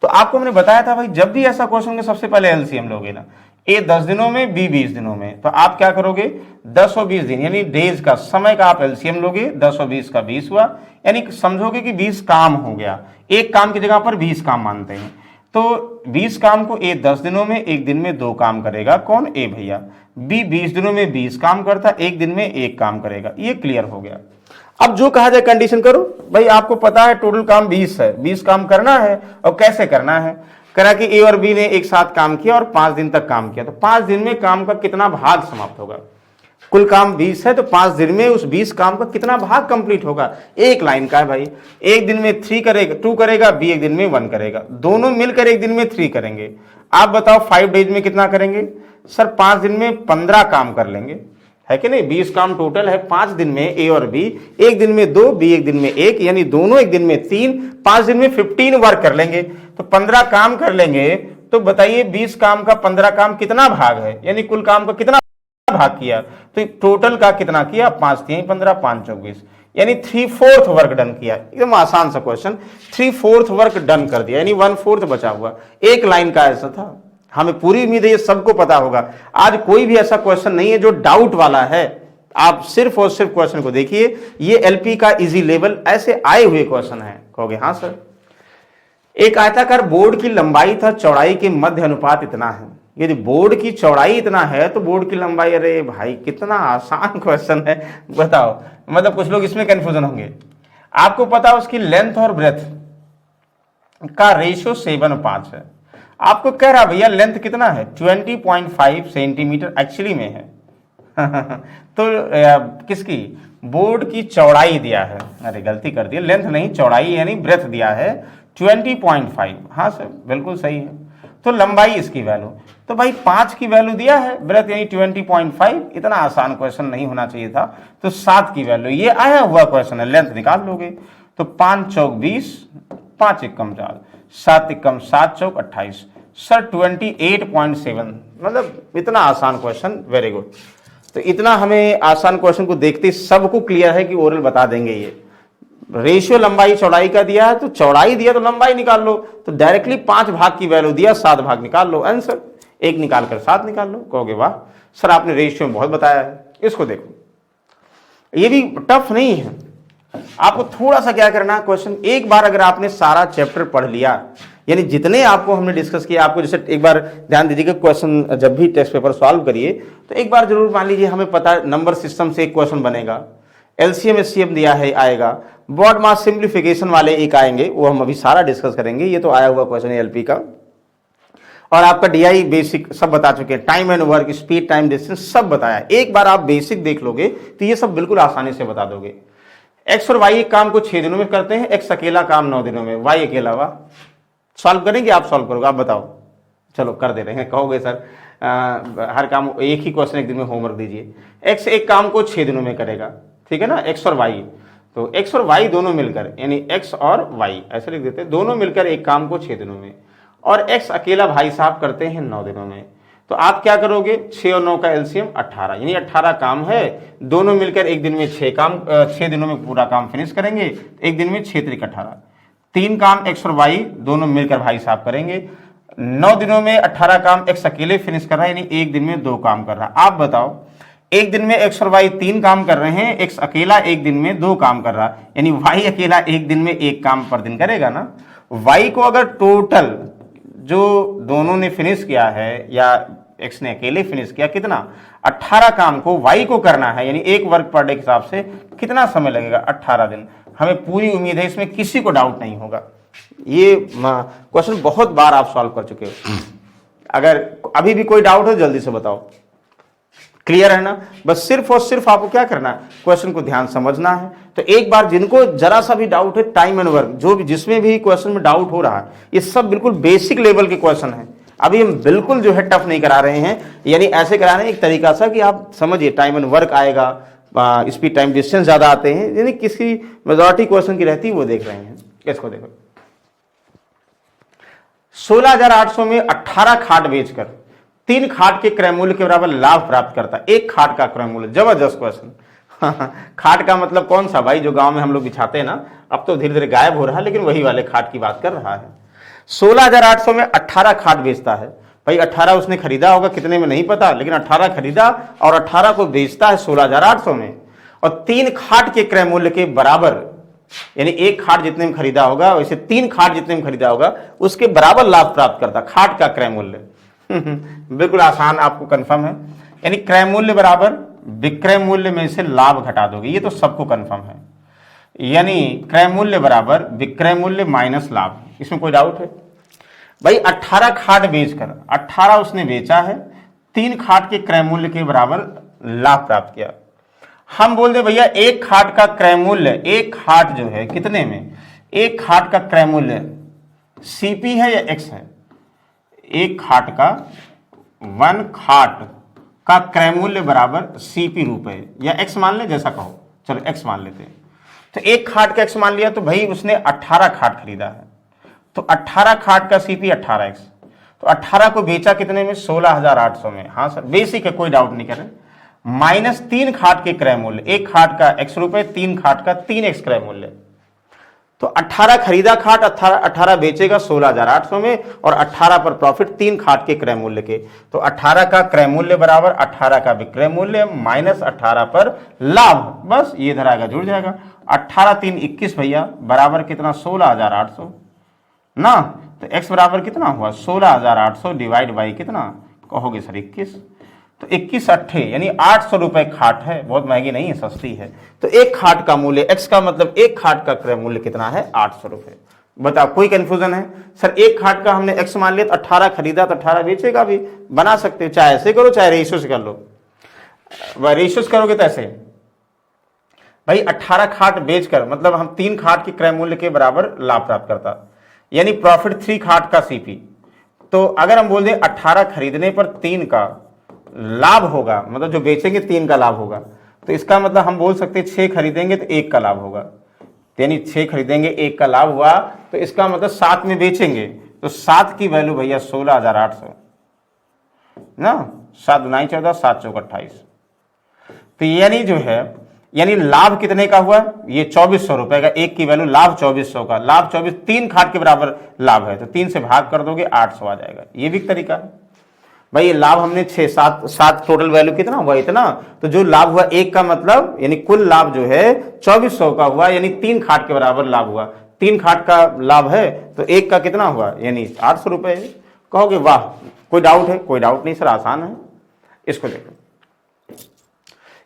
तो आपको मैंने बताया था भाई, जब भी ऐसा क्वेश्चन होगा सबसे पहले LCM लोगे ना, ए 10 दिनों में, बी 20 दिनों में। तो आप क्या करोगे, 10 और 20 दिन यानी डेज का, समय का आप एलसीएम लोगे, 10 और 20 का 20 हुआ, यानी समझोगे कि 20 काम हो गया। एक काम की जगह पर 20 काम मानते हैं। तो 20 काम को ए 10 दिनों में, एक दिन में 2 काम करेगा, कौन, ए भैया। बी 20 दिनों में 20 काम करता, एक दिन में 1 काम करेगा। ये क्लियर हो गया। अब जो कहा जाए कंडीशन करो भाई, आपको पता है टोटल काम 20 है, 20 काम करना है। और कैसे करना है, करा कि ए और बी ने एक साथ काम किया और 5 दिन तक काम किया। तो 5 दिन में काम का कितना भाग समाप्त होगा। कुल काम 20 है, तो 5 दिन में उस 20 काम का कितना भाग कंप्लीट होगा। एक लाइन का है भाई, एक दिन में 2 करेगा, बी एक दिन में 1 करेगा, दोनों मिलकर एक दिन में 3 करेंगे। आप बताओ 5 डेज में कितना करेंगे। सर 5 दिन में 15 काम कर लेंगे, है कि नहीं। 20 काम टोटल है, 5 दिन में ए और बी, एक दिन में 2, बी एक दिन में 1, यानी दोनों एक दिन में 3, 5 दिन में 15 वर्क कर लेंगे। तो 15 काम कर लेंगे। तो बताइए 20 काम का 15 काम कितना भाग है, यानी कुल काम का कितना भाग किया। तो टोटल का कितना किया, 5 3 15, 5 24, यानी 3/4 वर्क डन किया। एकदम आसान सा क्वेश्चन, 3/4 वर्क डन कर दिया, यानी 1/4 बचा हुआ। एक लाइन का ऐसा था। हमें पूरी उम्मीद है ये सबको पता होगा। आज कोई भी ऐसा क्वेश्चन नहीं है जो डाउट वाला है। आप सिर्फ और सिर्फ क्वेश्चन को देखिए, ये एलपी का इजी लेवल ऐसे आए हुए क्वेश्चन है। कहोगे हाँ सर। एक आयताकार बोर्ड की लंबाई तथा चौड़ाई के मध्य अनुपात इतना है। यदि बोर्ड की चौड़ाई इतना है तो बोर्ड की लंबाई, अरे भाई कितना आसान क्वेश्चन है, बताओ। मतलब कुछ लोग इसमें कंफ्यूजन होंगे। आपको पता है उसकी लेंथ और ब्रेथ का रेशियो 7:5 है। आपको कह रहा भैया लेंथ कितना है, 20.5 सेंटीमीटर एक्चुअली में है। तो किसकी, बोर्ड की चौड़ाई दिया है, अरे गलती कर दी, लेंथ नहीं चौड़ाई यानी ब्रेथ दिया है 20.5। हाँ सर बिल्कुल सही है। तो लंबाई इसकी वैल्यू, तो भाई 5 की वैल्यू दिया है, ब्रेथ यानी 20.5। इतना आसान क्वेश्चन नहीं होना चाहिए था। तो 7 की वैल्यू, ये आया हुआ क्वेश्चन है, लेंथ निकाल लोगे। तो 5 चौक 20, 5 एकम 4, 7 एकम 7 चौक 28, सर 28.7। मतलब इतना आसान क्वेश्चन, वेरी गुड। तो इतना हमें आसान क्वेश्चन को देखते सबको क्लियर है कि ओरल बता देंगे। ये रेशियो लंबाई चौड़ाई का दिया है, तो चौड़ाई दिया तो लंबाई निकाल लो। तो डायरेक्टली 5 भाग की वैल्यू दिया, 7 भाग निकाल लो, आंसर 1 निकाल कर 7 निकाल लो। कहोगे वाह सर आपने रेशियो में बहुत बताया है। इसको देखो, ये भी टफ नहीं है। आपको थोड़ा सा क्या करना है, क्वेश्चन एक बार अगर आपने सारा चैप्टर पढ़ लिया, यानी जितने आपको हमने डिस्कस किया, आपको जैसे एक बार ध्यान दीजिएगा, क्वेश्चन जब भी टेस्ट पेपर सॉल्व करिए तो एक बार जरूर मान लीजिए, हमें पता है नंबर सिस्टम से एक क्वेश्चन बनेगा, एलसीएम एचसीएम दिया है आएगा, बॉड मास सिंप्लीफिकेशन वाले एक आएंगे, वो हम अभी सारा डिस्कस करेंगे। ये तो आया हुआ क्वेश्चन है एलपी का। और आपका डीआई बेसिक सब बता चुके हैं, time and work, speed, time, distance सब बताया। एक बार आप बेसिक देख लोगे तो ये सब बिल्कुल आसानी से बता दोगे। एक्स और वाई एक काम को 6 दिनों में करते हैं, एक्स अकेला काम 9 दिनों में, वाई अकेला। वाह, सॉल्व करेंगे, आप सॉल्व करोगे, आप बताओ। चलो कर दे रहे हैं। कहोगे सर हर काम एक ही क्वेश्चन एक दिन में होमवर्क दीजिए। एक्स एक काम को 6 दिनों में करेगा, ठीक है ना, एक्स और वाई। तो एक्स और वाई दोनों मिलकर, यानी एक्स और वाई ऐसे लिख देते हैं, दोनों मिलकर एक काम को 6 दिनों में, और एक्स अकेला भाई साहब करते हैं 9 दिनों में। तो आप क्या करोगे, 6 और 9 का एलसीएम 18, यानी 18 काम है, दोनों मिलकर एक दिन में 6 दिनों में पूरा काम फिनिश करेंगे। एक दिन में 6 त्रिक 18, 3 काम एक्स और वाई दोनों मिलकर भाई साहब करेंगे। 9 दिनों में 18 काम एक्स अकेले फिनिश कर रहा है, यानी एक दिन में 2 काम कर रहा है। आप बताओ, एक दिन में एक्स और वाई 3 काम कर रहे हैं, एक्स अकेला एक दिन में 2 काम कर रहा है, यानी वाई अकेला एक दिन में 1 काम पर दिन करेगा ना। वाई को अगर टोटल जो दोनों ने फिनिश किया है या एक्स ने अकेले फिनिश किया, कितना 18 काम को वाई को करना है, यानी 1 वर्क पर डे के हिसाब से कितना समय लगेगा, 18 दिन। हमें पूरी उम्मीद है इसमें किसी को डाउट नहीं होगा। ये क्वेश्चन बहुत बार आप सॉल्व कर चुके हो। अगर अभी भी कोई डाउट हो जल्दी से बताओ। क्लियर है ना। बस सिर्फ और सिर्फ आपको क्या करना है, क्वेश्चन को ध्यान समझना है। तो एक बार जिनको जरा सा भी डाउट है, टाइम एंड वर्क, जो भी जिसमें भी क्वेश्चन में डाउट हो रहा है, ये सब बिल्कुल बेसिक लेवल के क्वेश्चन है। अभी हम बिल्कुल जो है टफ नहीं करा रहे हैं, यानी ऐसे करा रहे हैं एक तरीका सा कि आप समझिए, टाइम एंड वर्क आएगा, स्पीड टाइम डिस्टेंस ज्यादा आते हैं, यानी किसी मेजॉरिटी क्वेश्चन की रहती है वो देख रहे हैं। इसको देखो, 16,800 में 18 खाट बेचकर 3 खाट के क्रय मूल्य के बराबर लाभ प्राप्त करता है। एक खाट का क्रय मूल्य, जबरदस्त क्वेश्चन। खाट का मतलब कौन सा भाई, जो गांव में हम लोग बिछाते हैं ना, अब तो धीरे धीरे गायब हो रहा है, लेकिन वही वाले खाट की बात कर रहा है। 16,800 में 18 खाट बेचता है भाई 18 उसने खरीदा होगा, कितने में नहीं पता, लेकिन 18 खरीदा और 18 को बेचता है 16,800 में, और 3 खाट के क्रय मूल्य के बराबर, यानी एक खाट जितने में खरीदा होगा वैसे 3 खाट जितने में खरीदा होगा उसके बराबर लाभ प्राप्त करता, खाट का क्रय मूल्य। बिल्कुल आसान, आपको कंफर्म है, यानी क्रय मूल्य बराबर विक्रय मूल्य में से लाभ घटा दोगे, ये तो सबको कंफर्म है। यानी क्रय मूल्य बराबर विक्रय मूल्य माइनस लाभ, इसमें कोई डाउट है? भाई 18 खाट बेचकर, 18 उसने बेचा है, 3 खाट के क्रय मूल्य के बराबर लाभ प्राप्त किया। हम बोल दे भैया एक खाट का क्रय मूल्य, एक खाट जो है कितने में, एक खाट का क्रय मूल्य सीपी है या एक्स है? एक खाट का, 1 खाट का क्रय मूल्य बराबर सीपी रुपए या एक्स मान ले, जैसा कहो, चलो एक्स मान लेते हैं। तो एक खाट का एक्स मान लिया, तो भाई उसने 18 खाट खरीदा है, तो 18 खाट का सीपी 18x, तो 18 को बेचा कितने में, 16,800 में। हाँ सर, बेसिक है, कोई डाउट नहीं करें। माइनस 3 खाट के क्रय मूल्य, एक खाट का x रुपए, 3 खाट का 3x क्रय मूल्य, तो 18 खरीदा खाट, 18 बेचेगा 16,800 में, और 18 पर प्रॉफिट 3 खाट के क्रय मूल्य के, तो 18 का क्रय मूल्य बराबर 18 का विक्रय मूल्य माइनस 18 पर लाभ, बस ये इधर आएगा, जुड़ जाएगा। 18 3 21 भैया बराबर कितना, 16,800 ना, तो x बराबर कितना हुआ, 16,800 डिवाइड बाई कितना कहोगे सर, 21, तो 21 अट्ठे यानी 800 रुपए खाट है, बहुत महंगी नहीं है, सस्ती है। तो एक खाट का मूल्य, x का मतलब एक खाट का क्रय मूल्य कितना है, 800 रुपए। बताओ कोई कंफ्यूजन है? सर एक खाट का हमने x मान लिया, तो 18 खरीदा तो 18 बेचेगा भी, बना सकते हो, चाहे ऐसे करो चाहे रेशियो से कर लो। रेशियो से करोगे तो ऐसे, भाई 18 खाट बेचकर मतलब हम 3 खाट के क्रय मूल्य के बराबर लाभ प्राप्त करता, यानी प्रॉफिट 3 खाट का सीपी। तो अगर हम बोल दें 18 खरीदने पर 3 का लाभ होगा, मतलब जो बेचेंगे 3 का लाभ होगा, तो इसका मतलब हम बोल सकते हैं 6 खरीदेंगे तो 1 का लाभ होगा, यानी 6 खरीदेंगे 1 का लाभ हुआ, तो इसका मतलब 7 में बेचेंगे, तो 7 की वैल्यू भैया 16,800 ना, 7 9 14 7 चौक 28, तो यानी जो है, यानी लाभ कितने का हुआ, ये 2400 रुपए का, एक की वैल्यू लाभ 2400 का, लाभ 24, 3 खाट के बराबर लाभ है, तो 3 से भाग कर दोगे 800 आ जाएगा, ये भी एक तरीका है। भाई ये लाभ हमने 6 7 टोटल वैल्यू कितना हुआ, इतना, तो जो लाभ हुआ एक का मतलब यानी कुल लाभ जो है 2400 का हुआ, यानी 3 खाट के बराबर लाभ हुआ, 3 खाट का लाभ है तो एक का कितना हुआ, यानी 800 रुपए। कहोगे वाह, कोई डाउट है? कोई डाउट नहीं सर, आसान है। इसको देखो,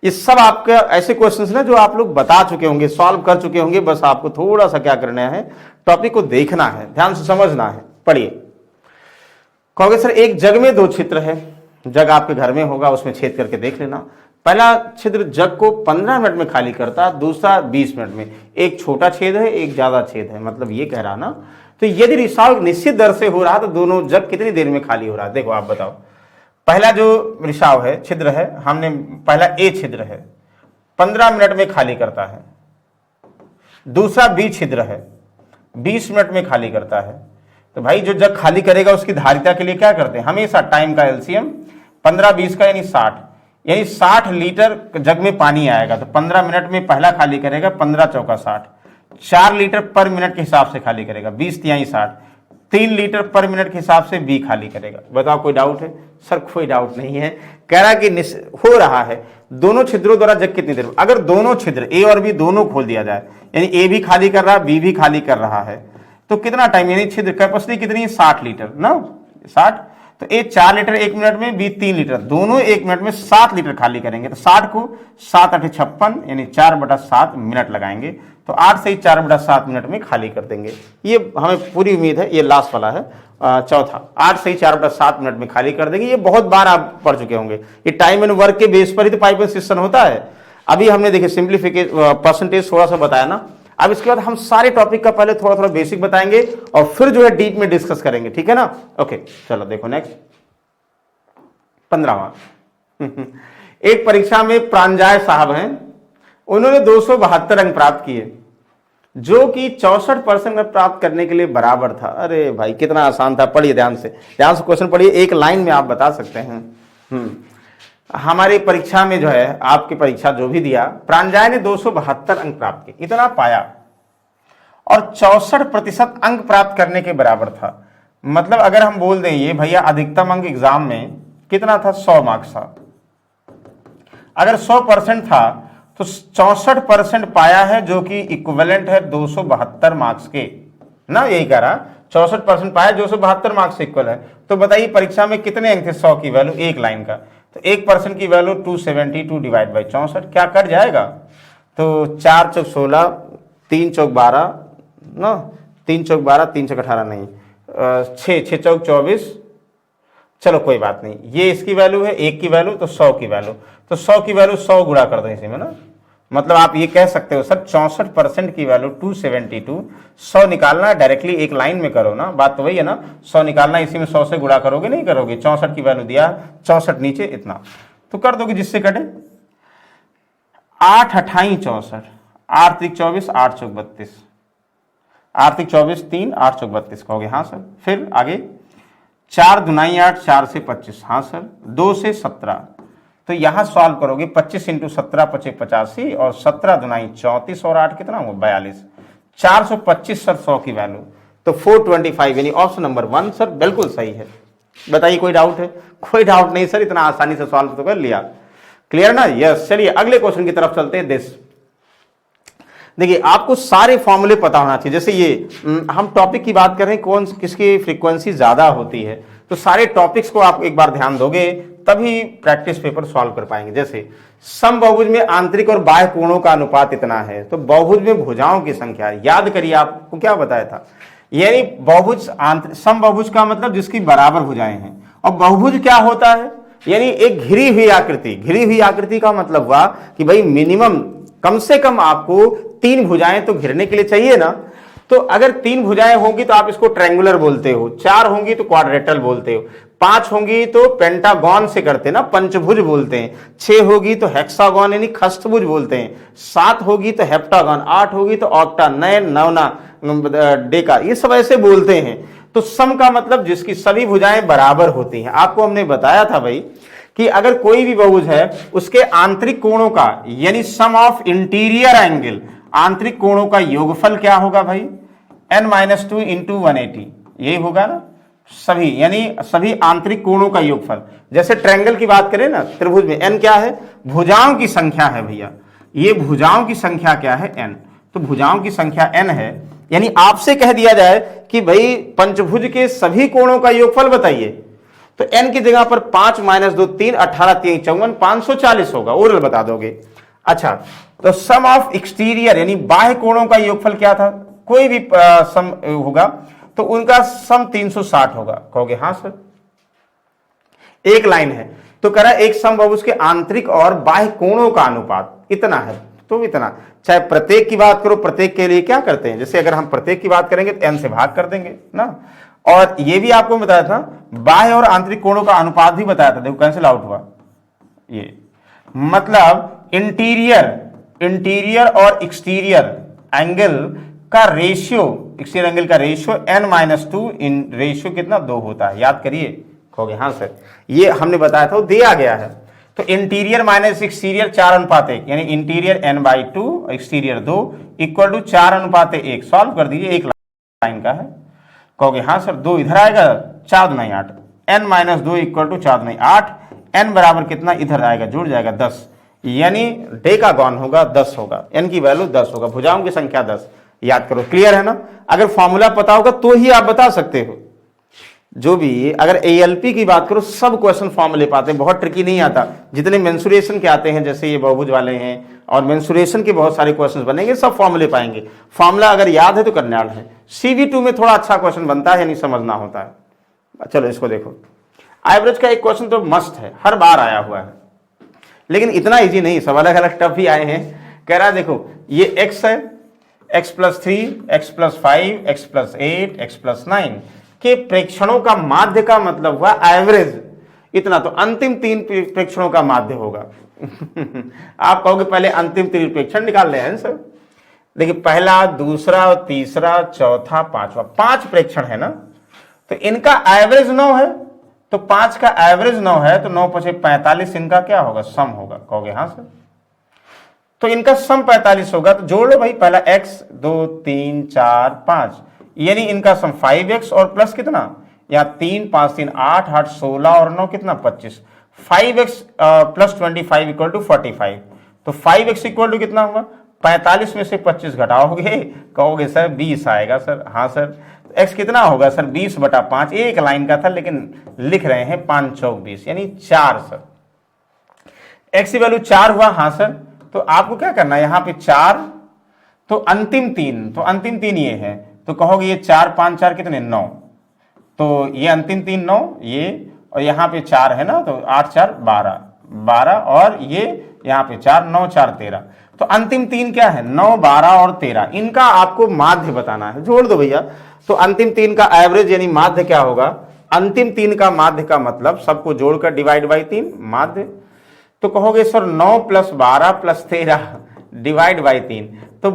ये सब आपके ऐसे क्वेश्चंस ना जो आप लोग बता चुके होंगे, सॉल्व कर चुके होंगे, बस आपको थोड़ा सा क्या करना है, टॉपिक को देखना है, ध्यान से समझना है। पढ़िए, कहोगे सर एक जग में 2 छिद्र है, जग आपके घर में होगा, उसमें छेद करके देख लेना। पहला छिद्र जग को 15 मिनट में खाली करता, दूसरा 20 मिनट में। एक छोटा छेद है, एक ज्यादा छेद है, मतलब ये कह रहा ना। तो यदि रिसाव निश्चित दर से हो रहा तो दोनों जग कितनी देर में खाली हो रहा है? देखो आप बताओ, पहला जो रिसाव है, छिद्र है, हमने पहला ए छिद्र है, 15 मिनट में खाली करता है। दूसरा बी छिद्र है, 20 मिनट में खाली करता है। तो भाई जो जग खाली करेगा उसकी धारिता के लिए क्या करते हैं, हमेशा टाइम का एलसीएम 15 20 का यानी 60, यानी 60 लीटर जग में पानी आएगा। तो 15 मिनट में पहला खाली करेगा, 15 चौका 60, 4 लीटर पर मिनट के हिसाब से खाली करेगा, 20 तिहाई 60, 3 लीटर पर मिनट के हिसाब से बी खाली करेगा। बताओ कोई डाउट है? सर कोई डाउट नहीं है, कह रहा कि हो रहा है। दोनों छिद्रों द्वारा जग कितनी देर, अगर दोनों छिद्र ए और बी दोनों खोल दिया जाए, यानी ए भी खाली कर रहा है, बी भी खाली कर रहा है, तो कितना टाइम, यानी छिद्र कैपेसिटी कितनी है, 60 लीटर ना, 60, तो ए 4 लीटर 1 मिनट में, बी 3 लीटर, दोनों 1 मिनट में 7 लीटर खाली करेंगे। तो 60 को 7 8 56 यानी 4/7 मिनट लगाएंगे, तो 8 से ही 4/7 मिनट में खाली कर देंगे। ये हमें पूरी उम्मीद है। ये लास्ट वाला है, चौथा, 8 से ही 4/7 मिनट में खाली कर देंगे। ये बहुत बार आप पढ़ चुके होंगे, ये टाइम एंड वर्क के बेस पर ही तो पाइप सिस्टम होता है। अभी हमने देखिए सिंप्लीफिकेशन परसेंटेज थोड़ा सा बताया ना, अब इसके बाद हम सारे टॉपिक का पहले थोड़ा थोड़ा बेसिक बताएंगे और फिर जो है डीप में डिस्कस करेंगे, ठीक है ना। ओके चलो देखो नेक्स्ट 15वां। एक परीक्षा में प्रांजय साहब हैं, उन्होंने 272 अंक प्राप्त किए, जो कि 64% अंक प्राप्त करने के लिए बराबर था। अरे भाई कितना आसान था, पढ़िए ध्यान से क्वेश्चन पढ़िए, एक लाइन में आप बता सकते हैं। हमारी परीक्षा में जो है, आपकी परीक्षा जो भी दिया, प्रांजय ने 272 अंक प्राप्त किए, इतना पाया और 64% अंक प्राप्त करने के बराबर था। मतलब अगर हम बोल दें ये भैया अधिकतम अंक एग्जाम में कितना था, 100 मार्क्स था, अगर 100% था तो 64% पाया है, जो कि इक्विवेलेंट है 272 मार्क्स के ना, यही कह रहा 64% पाया, 272 मार्क्स से इक्वल है। तो बताइए परीक्षा में कितने अंक थे 100 की वैल्यू, एक लाइन का, तो 1% की वैल्यू 272 डिवाइड बाई 64, क्या कट जाएगा, तो 4 चौक 16, 3 चौक 12 ना, 3 चौक 12, 3 चौक 18 नहीं, 6 चौक 24, चलो कोई बात नहीं, ये इसकी वैल्यू है, एक की वैल्यू तो 100 की वैल्यू, तो 100 की वैल्यू 100 गुणा कर दें इसी में ना, मतलब आप ये कह सकते हो सर 64% की वैल्यू 272, 100 निकालना है डायरेक्टली एक लाइन में करो ना, बात तो वही है ना, 100 निकालना इसी में 100 से गुणा करोगे, नहीं करोगे, 64 की वैल्यू दिया, 64 नीचे इतना, तो कर दोगे जिससे कटे, 8 अठाई 64, 8 त्रिक 24, 8 चौक 32, 8 त्रिक 24, 3, 8 चौक 32 कहोगे, हाँ सर। फिर आगे 4 दुनाई 8, 4 से 25, हाँ सर, 2 से 17, तो यहां सॉल्व करोगे 25 इंटू 17 पचे 85, और 17 दुनाई 34, और 8 कितना हुआ 42, 425 सर 100 की वैल्यू, तो 425 यानी ऑप्शन नंबर 1 सर बिल्कुल सही है। बताइए कोई डाउट है, कोई डाउट नहीं सर, इतना आसानी से सॉल्व तो कर लिया, क्लियर ना, यस। चलिए अगले क्वेश्चन की तरफ चलते हैं। देखिए आपको सारे फॉर्मूले पता होना चाहिए, जैसे ये हम टॉपिक की बात कर रहे हैं, कौन किसकी फ्रीक्वेंसी ज्यादा होती है, तो सारे टॉपिक्स को आप एक बार ध्यान दोगे तभी प्रैक्टिस पेपर सॉल्व कर पाएंगे। जैसे समबाहुभुज में आंतरिक और बाह्य कोणों का अनुपात इतना है, तो बहुभुज में भुजाओं की संख्या, याद करिए आपको क्या बताया था, यानी बहुभुज समबाहुभुज का मतलब जिसकी बराबर भुजाएं हैं, और बहुभुज क्या होता है, यानी एक घिरी हुई आकृति। घिरी हुई आकृति का मतलब हुआ कि भाई मिनिमम कम से कम आपको 3 भुजाएं तो घिरने के लिए चाहिए ना, तो अगर 3 भुजाएं होंगी तो आप इसको ट्रायंगुलर बोलते हो, 4 होंगी तो क्वाड्रेटल बोलते हो, 5 होंगी तो पेंटागन से करते ना, पंचभुज बोलते हैं, 6 होगी तो हेक्सागन यानी खष्टभुज बोलते हैं, 7 होगी तो हेप्टागन, 8 होगी तो ऑक्टा, 9 नवना डेका, ये सब ऐसे बोलते हैं। तो सम का मतलब जिसकी सभी भुजाएं बराबर होती हैं। आपको हमने बताया था भाई कि अगर कोई भी बहुभुज है उसके आंतरिक कोणों का यानी सम ऑफ इंटीरियर एंगल, आंतरिक कोणों का योगफल क्या होगा भाई, n-2 इंटू 180, यही होगा ना, सभी यानी सभी आंतरिक कोणों का योगफल। जैसे ट्रायंगल की बात करें ना, त्रिभुज में n क्या है, भुजाओं की संख्या है भैया, ये भुजाओं की संख्या क्या है n, तो भुजाओं की संख्या n है, यानी आपसे कह दिया जाए कि भाई पंचभुज के सभी कोणों का योगफल बताइए, तो n की जगह पर 5 - 2 3, 18 3 54, 540 होगा, ओरल बता दोगे। अच्छा, तो सम ऑफ एक्सटीरियर यानी बाह्य कोणों का योगफल क्या था, कोई भी सम होगा तो उनका सम 360 होगा, कहोगे हाँ सर, एक लाइन है तो कह रहा है एक समबाहुभुज के आंतरिक और बाह्य कोणों का अनुपात इतना है, तो इतना, चाहे प्रत्येक की बात करो, प्रत्येक के लिए क्या करते हैं, जैसे अगर हम प्रत्येक की बात करेंगे तो n से भाग कर देंगे ना, और ये भी आपको बताया था बाह्य और आंतरिक कोणों का अनुपात भी बताया था, देखो कैंसिल आउट हुआ, ये मतलब इंटीरियर और एक्सटीरियर एंगल का रेशियो, एक्सटीरियर एंगल का रेशियो n-2 इन रेशियो कितना 2 होता है, याद करिए, कहोगे हाँ सर, ये हमने बताया था, वो दिया गया है। तो इंटीरियर माइनस एक्सटीरियर 4:1, यानी interior n/2 exterior 2 equal to 4:1, solve कर दीजिए, एक लाइन का है, कहोगे हाँ सर, 2 इधर आएगा, 4 दूनी 8, n-2 इक्वल टू 4 दूनी 8, n बराबर कितना इधर आएगा, जुड़ जाएगा 10, यानी डेकागन होगा 10 होगा, n की वैल्यू 10 होगा, भुजाओं की संख्या 10, याद करो, क्लियर है ना। अगर फॉर्मूला पता होगा तो ही आप बता सकते हो, जो भी अगर ALP की बात करो सब क्वेश्चन फॉर्मूले पाते हैं, बहुत ट्रिकी नहीं आता, जितने मेंसुरेशन के आते हैं जैसे ये बहुभुज वाले हैं और मेंसुरेशन के बहुत सारे क्वेश्चन बनेंगे, सब फॉर्मूले पाएंगे, फॉर्मूला अगर याद है तो करनाल है। CV2 में थोड़ा अच्छा क्वेश्चन बनता है, यानी समझना होता है। चलो इसको देखो, एवरेज का एक क्वेश्चन तो मस्त है, हर बार आया हुआ है, लेकिन इतना ईजी नहीं, सब अलग अलग टफ ही आए हैं। कह रहा है देखो ये x है, x+3, x+5, x+8, x+9 के प्रेक्षणों का माध्य का मतलब हुआ एवरेज, इतना, तो अंतिम 3 प्रेक्षणों का माध्य होगा। आप कहोगे पहले अंतिम 3 प्रेक्षण निकाल रहे हैं सर, देखिए पहला, दूसरा, तीसरा, चौथा, पांचवा, 5 प्रेक्षण है ना, तो इनका एवरेज 9 है, तो 5 का एवरेज 9 है, तो 9 × 5 = 45, इनका क्या होगा, सम होगा, कहोगे हाँ सर, तो इनका सम 45 होगा, तो जोड़ लो भाई, पहला x 2 3 4 5, यानी इनका सम 5x और प्लस कितना यहाँ 3 5 3 8 8 16 और 9 कितना 25। 5x plus 25 equal to 45। तो 5x इक्वल टू कितना होगा 45 में से 25 घटाओगे, कहोगे सर 20 आएगा सर। हाँ सर, x कितना होगा सर 20/5। एक लाइन का था लेकिन लिख रहे हैं 5 चौक 20 यानी 4 सर। x की वैल्यू 4 हुआ। हाँ सर, तो आपको क्या करना है, यहाँ पे 4 तो अंतिम 3 ये है, तो कहोगे ये 4 5 4 कितने 9, तो ये अंतिम 3 9 ये, और यहाँ पे 4 है ना, तो 8 4 12 12 और ये यहाँ पे 4 9 4 13। तो अंतिम 3 क्या है 9 12 और 13, इनका आपको माध्य बताना है। जोड़ दो भैया। तो अंतिम 3 का एवरेज यानी माध्य क्या होगा, अंतिम 3 का माध्य का मतलब सबको जोड़कर डिवाइड बाई 3 माध्य। तो कहोगे सर 9 + 12 + 13 डिवाइड बाई 3, तो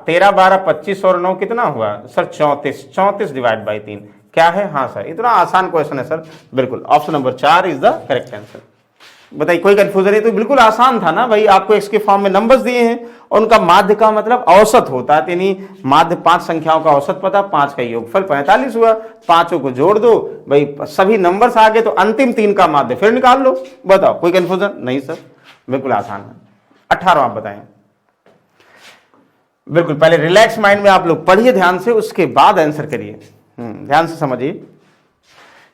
13 12 25 और 9 कितना हुआ सर 34। 34 डिवाइड बाई 3 क्या है। हाँ सर, इतना आसान क्वेश्चन है सर। बिल्कुल option number 4 is the correct answer. बताइए कोई कंफ्यूजन है? तो बिल्कुल आसान था ना भाई, आपको x के फॉर्म में नंबर्स दिए हैं और उनका माध्य का मतलब औसत होता है, यानी माध्य 5 संख्याओं का औसत पता, 5 का योगफल 45 हुआ, पांचों को जोड़ दो भाई, सभी नंबर्स आ गए, तो अंतिम 3 का माध्य फिर निकाल लो। बताओ कोई कंफ्यूजन नहीं सर, बिल्कुल आसान है। 18 आप बताएं। बिल्कुल, पहले रिलैक्स माइंड में आप लोग पढ़िए ध्यान से, उसके बाद आंसर करिए। ध्यान से समझिए।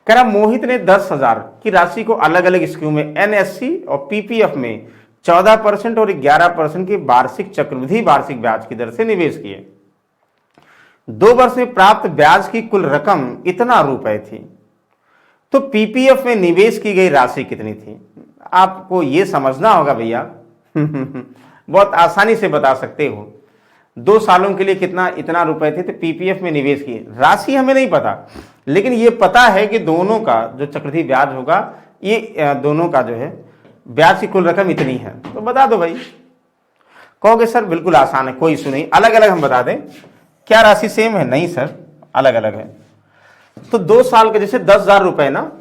कह रहा मोहित ने 10,000 की राशि को अलग अलग स्कीम में एनएससी और पीपीएफ में 14% और 11% की वार्षिक चक्रवृद्धि वार्षिक ब्याज की दर से निवेश किए। 2 वर्ष में प्राप्त ब्याज की कुल रकम इतना रुपए थी, तो पीपीएफ में निवेश की गई राशि कितनी थी? आपको यह समझना होगा भैया। बहुत आसानी से बता सकते हो। 2 सालों के लिए कितना इतना रुपए थे, तो पीपीएफ में निवेश किए। राशि हमें नहीं पता, लेकिन ये पता है कि दोनों का जो चक्रवृद्धि ब्याज होगा, ये दोनों का जो है ब्याज की कुल रकम इतनी है। तो बता दो भाई। कहोगे सर बिल्कुल आसान है, कोई इशू नहीं, अलग अलग हम बता दें। क्या राशि सेम है? नहीं सर, अलग अलग है। तो 2 साल के जैसे 10,000 रुपए ना,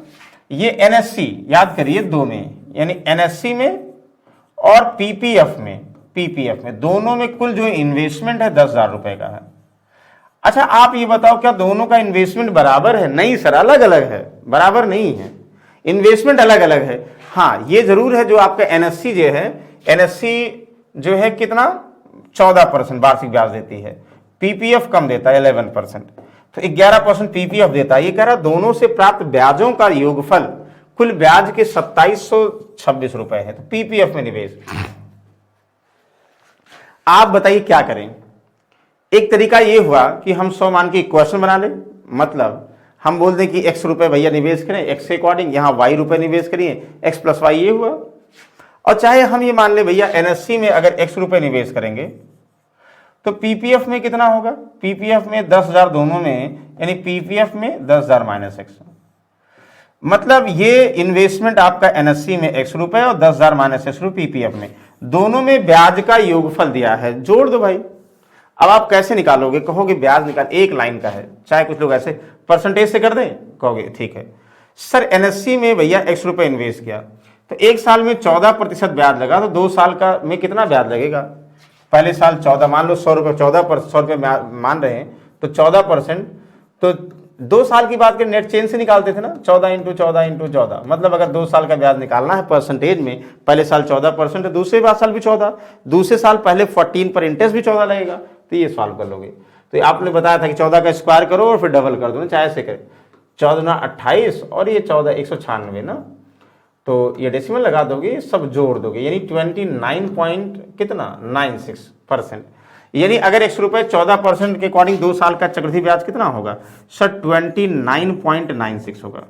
ये एनएससी याद करिए 2 में, यानी एनएससी में और पीपीएफ में दोनों में कुल जो इन्वेस्टमेंट है 10,000 रुपए का है। अच्छा आप ये बताओ, क्या दोनों का इन्वेस्टमेंट बराबर है? नहीं सर, अलग अलग है, बराबर नहीं है, इन्वेस्टमेंट अलग अलग है। हाँ ये जरूर है, जो आपका एनएससी जो है, एनएससी जो है कितना 14% वार्षिक ब्याज देती है, पीपीएफ कम देता है 11%, तो 11% पीपीएफ देता है। ये कह रहा दोनों से प्राप्त ब्याजों का योगफल कुल ब्याज के 2726 रुपए है, तो पीपीएफ में निवेश। आप बताइए क्या करें? एक तरीका ये हुआ कि हम 100 मान के इक्वेशन बना लें, मतलब हम बोल दें कि x रुपए भैया निवेश करें, x के अकॉर्डिंग, यहाँ y रुपए निवेश करिए, x + y ये हुआ। और चाहे हम ये मान ले भैया एनएससी में अगर x रुपए निवेश करेंगे तो पीपीएफ में कितना होगा, पीपीएफ में 10,000 दोनों में, यानी पीपीएफ में 10,000 - x, मतलब ये इन्वेस्टमेंट आपका एनएससी में x रुपए और 10,000 - x रुपए पीपीएफ में, दोनों में ब्याज का योगफल दिया है। जोड़ दो भाई। अब आप कैसे निकालोगे? कहोगे ब्याज निकाल, एक लाइन का है, चाहे कुछ लोग ऐसे परसेंटेज से कर दें, कहोगे ठीक है सर। एनएससी में भैया x रुपए इन्वेस्ट किया, तो 1 साल में 14% ब्याज लगा, तो 2 साल का में कितना ब्याज लगेगा? पहले साल 14, मान लो 100 रुपये, 100 रुपये मान रहे हैं, तो 14%, तो 2 साल की बात करें नेट चेंज से निकालते थे ना, 14 × 14 × 14, मतलब अगर 2 साल का ब्याज निकालना है परसेंटेज में, पहले साल 14%, दूसरे साल भी 14, दूसरे साल पहले 14 पर इंटरेस्ट भी 14 लगेगा, तो ये सॉल्व कर लोगे। तो आपने बताया था कि 14 का स्क्वायर करो और फिर डबल कर दो ना, चाहे से करें, 14 × 28 और ये 14 196 ना, तो ये डेसिमल लगा दोगे, सब जोड़ दोगे, यानी 29.96%, यानी अगर x रुपए 14% के अकॉर्डिंग 2 साल का चक्रवृद्धि ब्याज कितना होगा सर? 29.96 होगा,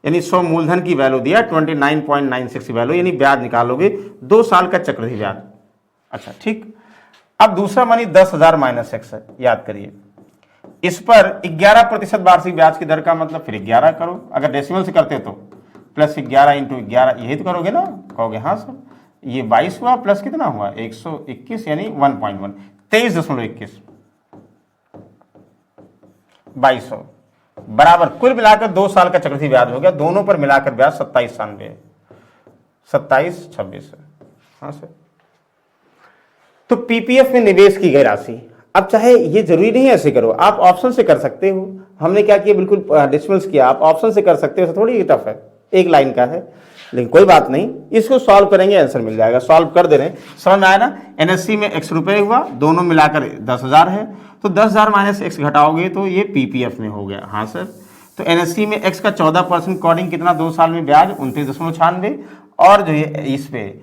यानी 100 मूलधन की वैल्यू दिया, 29.96 की वैल्यू, यानी ब्याज निकालोगे 2 साल का चक्रवृद्धि ब्याज। अच्छा ठीक, अब दूसरा मानी 10,000 - x है, याद करिए, इस पर 11% वार्षिक ब्याज की दर का मतलब फिर 11 करो, अगर डेसिमल से करते तो प्लस 11 × 11, यही तो करोगे ना, कहोगे हाँ सर, ये 22 हुआ प्लस कितना हुआ 121, यानी 1.1, 23.21, 2200 बराबर कुल मिलाकर 2 साल का चक्रवृद्धि ब्याज हो गया, दोनों पर मिलाकर ब्याज 2796 2726। हाँ सर, तो पीपीएफ में निवेश की गई राशि, अब चाहे ये जरूरी नहीं है ऐसे करो, आप ऑप्शन से कर सकते हो। हमने क्या किया, बिल्कुल डेसिमल्स किया, आप ऑप्शन से कर सकते हो, थोड़ी टफ है, एक लाइन का है, लेकिन कोई बात नहीं, इसको सॉल्व करेंगे आंसर मिल जाएगा। सॉल्व कर दे रहे हैं, समझ में आया ना। एनएससी में x रुपए हुआ, दोनों मिलाकर 10,000 है, तो 10,000 माइनस x घटाओगे तो ये पीपीएफ में हो गया। हाँ सर, तो एनएससी में x का 14% अकॉर्डिंग कितना 2 साल में ब्याज 29.96, और जो ये इस पे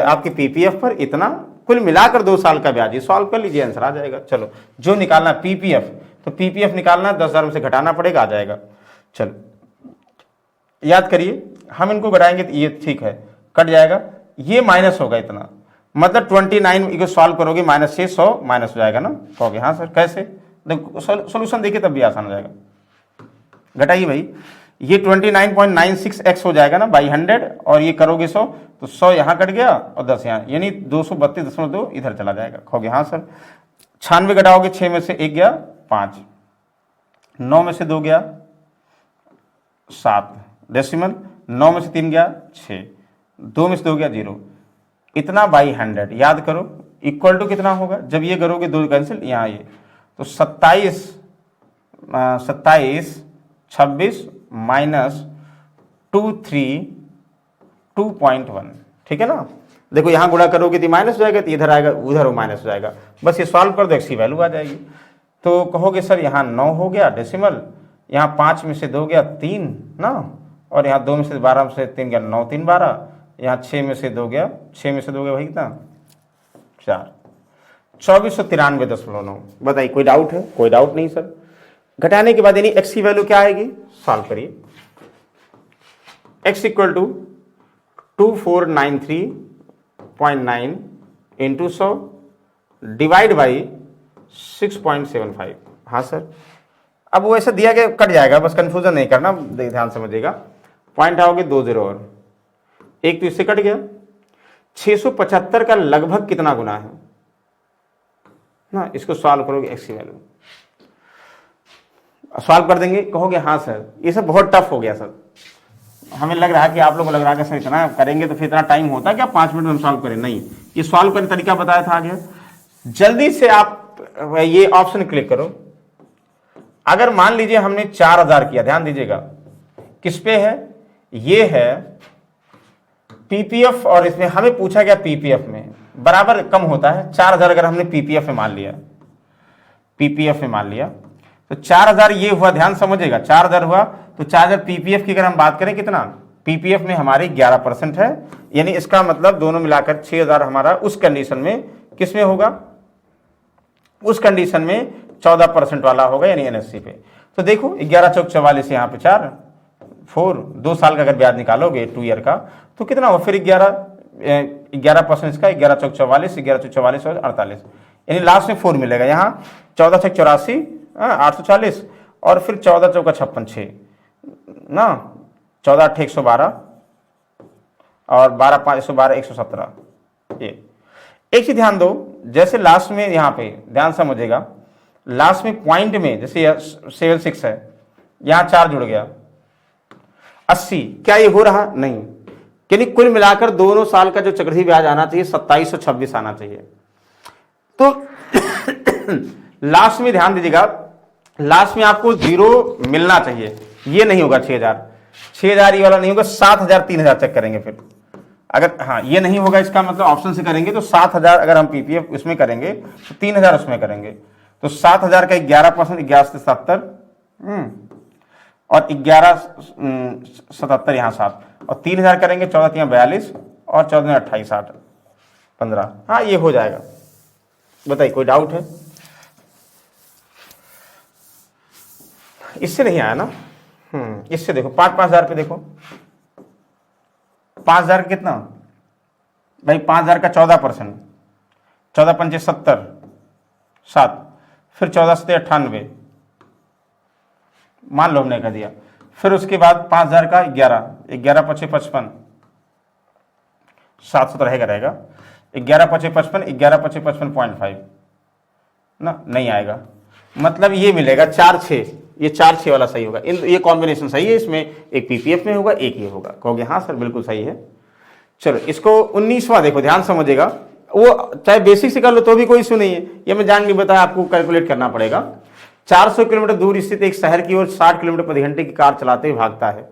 आपके पीपीएफ पर इतना, कुल मिलाकर 2 साल का ब्याज। ये सॉल्व कर लीजिए, आंसर आ जाएगा। चलो जो निकालना पीपीएफ, तो पीपीएफ निकालना 10,000 में से घटाना पड़ेगा, आ जाएगा। चलो याद करिए, हम इनको घटाएंगे तो ये ठीक है, कट जाएगा, ये माइनस होगा इतना, मतलब 29 को सॉल्व करोगे माइनस से 100 माइनस हो जाएगा ना। कहोगे हाँ सर कैसे, देखो सोल्यूशन देखिए तब भी आसान हो जाएगा। घटाइए भाई, ये 29.96x हो जाएगा ना बाई 100, और ये करोगे 100 तो 100 यहाँ कट गया और 10 यहाँ, यानी 232.2 इधर चला जाएगा। कहोगे हाँ सर। 96 घटाओगे, 6 में से 1 गया 5, 9 में से 2 गया 7 डेसिमल, 9 में से 3 गया 6, 2 में से 2 गया 0, इतना बाई 100 याद करो। इक्वल टू कितना होगा, जब ये करोगे 2 कैंसिल, यहाँ ये तो 27 26 माइनस 2.1, ठीक है ना। देखो यहाँ गुणा करोगे तो माइनस हो जाएगा, तो इधर आएगा, उधर वो माइनस हो जाएगा। बस ये सॉल्व कर दो, x की वैल्यू आ जाएगी। तो कहोगे सर यहाँ 9 हो गया डेसिमल, यहाँ 5 में से 2 गया 3 ना, और यहाँ 2 में से 12 में से 3 गया 9 3 12, यहाँ 6 में से 2 गया, 6 में से 2 गया भाई कितना 4, 2493.9। बताइए कोई डाउट है? कोई डाउट नहीं सर। घटाने के बाद यानी x की वैल्यू क्या आएगी, सॉल्व करिए। x equal to 2493.9 into 100 divide by 6.75। हाँ सर, अब वो ऐसा दिया गया, कट जाएगा, बस कंफ्यूजन नहीं करना, ध्यान समझिएगा। पॉइंट आओगे 2 0 और एक तो इससे कट गया। 675 का लगभग कितना गुना है ना, इसको सॉल्व करोगे x की वैल्यू सॉल्व कर देंगे। कहोगे हाँ सर ये सब बहुत टफ हो गया सर, हमें लग रहा है कि आप लोगों को लग रहा है कि सर इतना करेंगे तो फिर इतना टाइम होता है क्या 5 मिनट में हम सॉल्व करें। नहीं, ये सॉल्व करने तरीका बताया था आगे। जल्दी से आप ये ऑप्शन क्लिक करो। अगर मान लीजिए हमने 4000 किया, ध्यान दीजिएगा किस पे है, ये है पीपीएफ, और इसमें हमें पूछा गया पीपीएफ में बराबर कम होता है 4000। अगर हमने पीपीएफ में मान लिया, पीपीएफ में मान लिया तो 4000 ये हुआ, ध्यान समझिएगा 4000 हुआ, तो 4000 पीपीएफ की अगर हम बात करें कितना, पीपीएफ में हमारी 11% है, यानी इसका मतलब दोनों मिलाकर 6000 हमारा उस कंडीशन में किस में होगा, उस कंडीशन में 14% वाला होगा, यानी एनएससी पे। तो देखो 11 चौक 44, यहाँ पे 4 4 2 साल का अगर ब्याज निकालोगे 2 ईयर का तो कितना हो, फिर 11% इसका, 11 चौक 44, 11 चौक 44 और 48, यानी लास्ट में 4 मिलेगा। यहाँ 14 चौक 84 840, और फिर 14 चौका 56 6 ना, 14 8 112, और 12 5 112 117। ये एक चीज ध्यान दो, जैसे लास्ट में यहाँ पे ध्यान समझिएगा, लास्ट में पॉइंट में जैसे 76 है, यहाँ 4 जुड़ गया 80, क्या ये हो रहा नहीं, यानी कुल मिलाकर दोनों साल का जो चक्रवृद्धि ब्याज आना चाहिए 2726 आना चाहिए। तो लास्ट में ध्यान दीजिएगा, लास्ट में आपको 0 मिलना चाहिए, ये नहीं होगा 6000 ये वाला नहीं होगा, 7000 3000 चेक करेंगे फिर। अगर हाँ ये नहीं होगा, इसका मतलब ऑप्शन से करेंगे तो 7000 अगर हम पीपीएफ उसमें करेंगे तो 3000 उसमें करेंगे, तो 7000 का 11%, 11 से 70 और 11 77 यहाँ 7, और 3000 करेंगे 14 3 42, और 14 28 8 15। हाँ ये हो जाएगा। बताइए कोई डाउट है? इससे नहीं आया ना, इससे देखो 5,000 पे देखो, 5000 कितना भाई, 5000 का 14%, 14 पंचे 70 7, फिर 14 से 98 मान लो हमने कह दिया, फिर उसके बाद 5000 का 11 पचे 55 700 रहेगा, 11 पचे 55, 11 पचे 55.5 ना, नहीं आएगा, मतलब ये मिलेगा 4 6, ये 4 6 वाला सही होगा। ये कॉम्बिनेशन सही है, इसमें एक पीपीएफ में होगा, एक ये होगा। कहोगे हाँ सर बिल्कुल सही है। चलो इसको 19वां देखो, ध्यान समझिएगा, वो चाहे बेसिक से कर लो तो भी कोई इशू नहीं है, ये मैं जान नहीं बताया, आपको कैलकुलेट करना पड़ेगा। 400 किलोमीटर दूर स्थित एक शहर की ओर 60 किलोमीटर प्रति घंटे की कार चलाते हुए भागता है।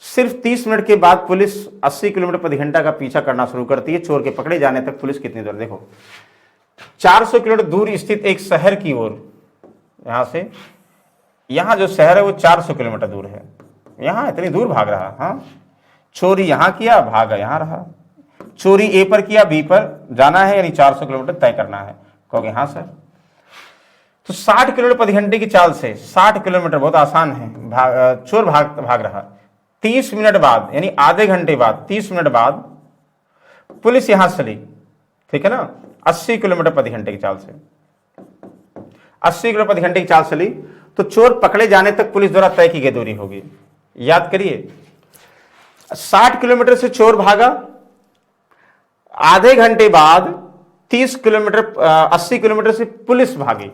सिर्फ 30 मिनट के बाद पुलिस 80 किलोमीटर प्रति घंटा का पीछा करना शुरू करती है। चोर के पकड़े जाने तक पुलिस कितनी दूर? देखो 400 किलोमीटर दूर स्थित एक शहर की ओर, यहां से यहां जो शहर है वो 400 किलोमीटर दूर है, यहां इतनी दूर भाग रहा। हाँ, चोरी यहां किया, भागा यहां रहा। चोरी ए पर किया, बी पर जाना है, यानी 400 किलोमीटर तय करना है। कहोगे हाँ सर। तो 60 किलोमीटर प्रति घंटे की चाल से 60 किलोमीटर बहुत आसान है, चोर भाग रहा। 30 मिनट बाद यानी आधे घंटे बाद, 30 मिनट बाद पुलिस यहां चली, ठीक है ना, 80 किलोमीटर प्रति घंटे की चाल से, 80 किलोमीटर प्रति घंटे की चाल चली, तो चोर पकड़े जाने तक पुलिस द्वारा तय की गई दूरी होगी। याद करिए, 60 किलोमीटर से चोर भागा, आधे घंटे बाद 30 किलोमीटर 80 किलोमीटर से पुलिस भागी,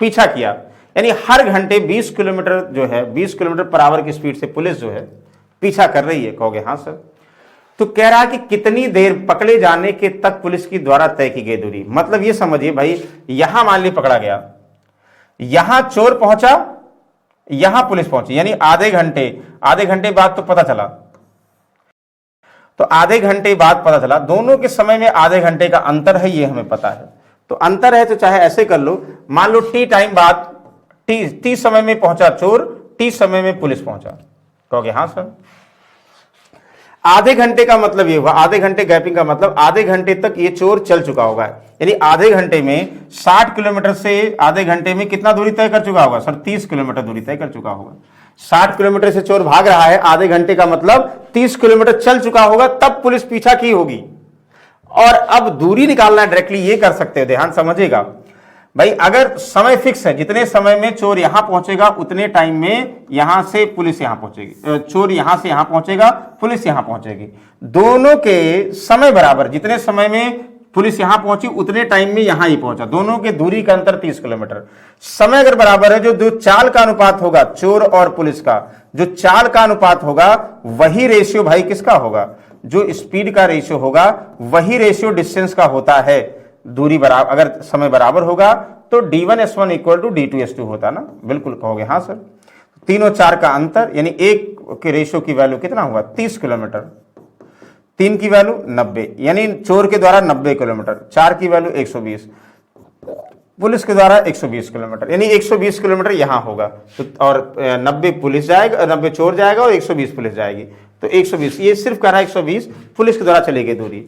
पीछा किया, यानी हर घंटे 20 किलोमीटर जो है 20 किलोमीटर पर आवर की स्पीड से पुलिस जो है पीछा कर रही है। कहोगे हाँ सर। तो कह रहा है कि कितनी देर पकड़े जाने के तक पुलिस की द्वारा तय की गई दूरी, मतलब ये समझिए भाई, यहां मान ली पकड़ा गया, यहां चोर पहुंचा, यहां पुलिस पहुंची, यानी आधे घंटे बाद तो पता चला, तो आधे घंटे बाद पता चला, दोनों के समय में आधे घंटे का अंतर है, ये हमें पता है। तो अंतर है तो चाहे ऐसे कर लो, मान लो टी टाइम बाद, टी समय में पहुंचा चोर, टी समय में पुलिस पहुंचा। कहोगे हाँ सर। आधे घंटे का मतलब ये हुआ, आधे घंटे गैपिंग का मतलब आधे घंटे तक ये चोर चल चुका होगा, यानी आधे घंटे में 60 किलोमीटर से आधे घंटे में कितना दूरी तय कर चुका होगा सर? 30 किलोमीटर दूरी तय कर चुका होगा। 60 किलोमीटर से चोर भाग रहा है, आधे घंटे का मतलब 30 किलोमीटर चल चुका होगा, तब पुलिस पीछा की होगी। और अब दूरी निकालना डायरेक्टली ये कर सकते हो, ध्यान समझिएगा भाई, अगर समय फिक्स है, जितने समय में चोर यहां पहुंचेगा उतने टाइम में यहां से पुलिस यहां पहुंचेगी, चोर यहां से यहां पहुंचेगा, पुलिस यहां पहुंचेगी, दोनों के समय बराबर, जितने समय में पुलिस यहां पहुंची उतने टाइम में यहां ही पहुंचा, दोनों के दूरी का अंतर 30 किलोमीटर। समय अगर बराबर है, जो चाल का अनुपात होगा चोर और पुलिस का, जो चाल का अनुपात होगा वही रेशियो भाई किसका होगा? जो स्पीड का रेशियो होगा वही रेशियो डिस्टेंस का होता है। दूरी बराबर, अगर समय बराबर होगा तो d1s1 इक्वल टू d2s2 होता ना, बिल्कुल कहोगे हाँ सर। तीनों चार का अंतर, यानी एक के रेशियो की वैल्यू कितना हुआ? 30 किलोमीटर, 3 की वैल्यू 90, यानी चोर के द्वारा 90 किलोमीटर, 4 की वैल्यू 120, पुलिस के द्वारा 120 किलोमीटर, यानी 120 किलोमीटर यहां होगा, तो और 90 पुलिस जाएगा, 90 चोर जाएगा और 120 पुलिस जाएगी, तो 120, ये सिर्फ कह रहा है 120 पुलिस के द्वारा चली गई दूरी।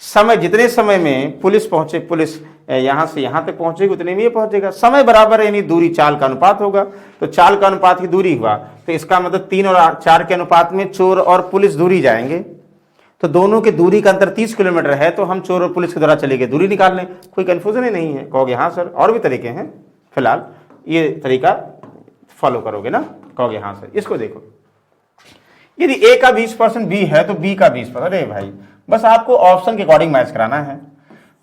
समय, जितने समय में पुलिस पहुंचे, पुलिस यहां से यहां तक पहुंचेगी उतने में ये पहुंचेगा, समय बराबर है, यानी दूरी चाल का अनुपात होगा, तो चाल का अनुपात की दूरी हुआ, तो इसका मतलब 3 और 4 के अनुपात में चोर और पुलिस दूरी जाएंगे, तो दोनों के दूरी का अंतर 30 किलोमीटर है, तो हम चोर और पुलिस के द्वारा चले गए दूरी निकाल लें, कोई कंफ्यूजन ही नहीं है। कहोगे हाँ सर। और भी तरीके हैं, फिलहाल ये तरीका फॉलो करोगे ना? कहोगे हाँ सर। इसको देखो, यदि ए का 20% बी है तो बी का 20%, अरे भाई बस आपको ऑप्शन के अकॉर्डिंग मैच कराना है,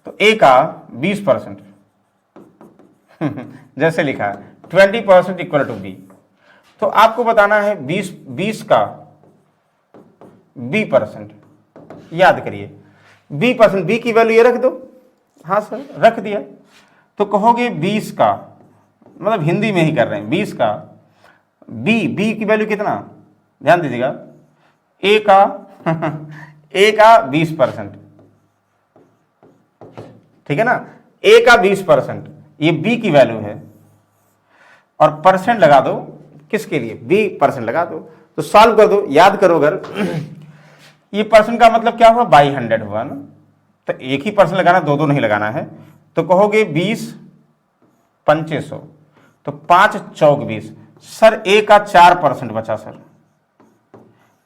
तो ए का 20% जैसे लिखा है 20% इक्वल टू बी, तो आपको बताना है 20 का b%, याद करिए b%, बी की वैल्यू ये रख दो, हाँ सर रख दिया, तो कहोगे 20 का, मतलब हिंदी में ही कर रहे हैं, 20 का बी की वैल्यू कितना, ध्यान दीजिएगा, ए का 20%, ठीक है ना, ए का 20%, ये बी की वैल्यू है, और परसेंट लगा दो किसके लिए? b% लगा दो, तो सॉल्व कर दो, याद करो अगर ये परसेंट का मतलब क्या हुआ? बाई 100 हुआ ना, तो एक ही परसेंट लगाना, दो नहीं लगाना है, तो कहोगे 20 2500, तो 5 चौक 20, सर ए का 4% बचा सर,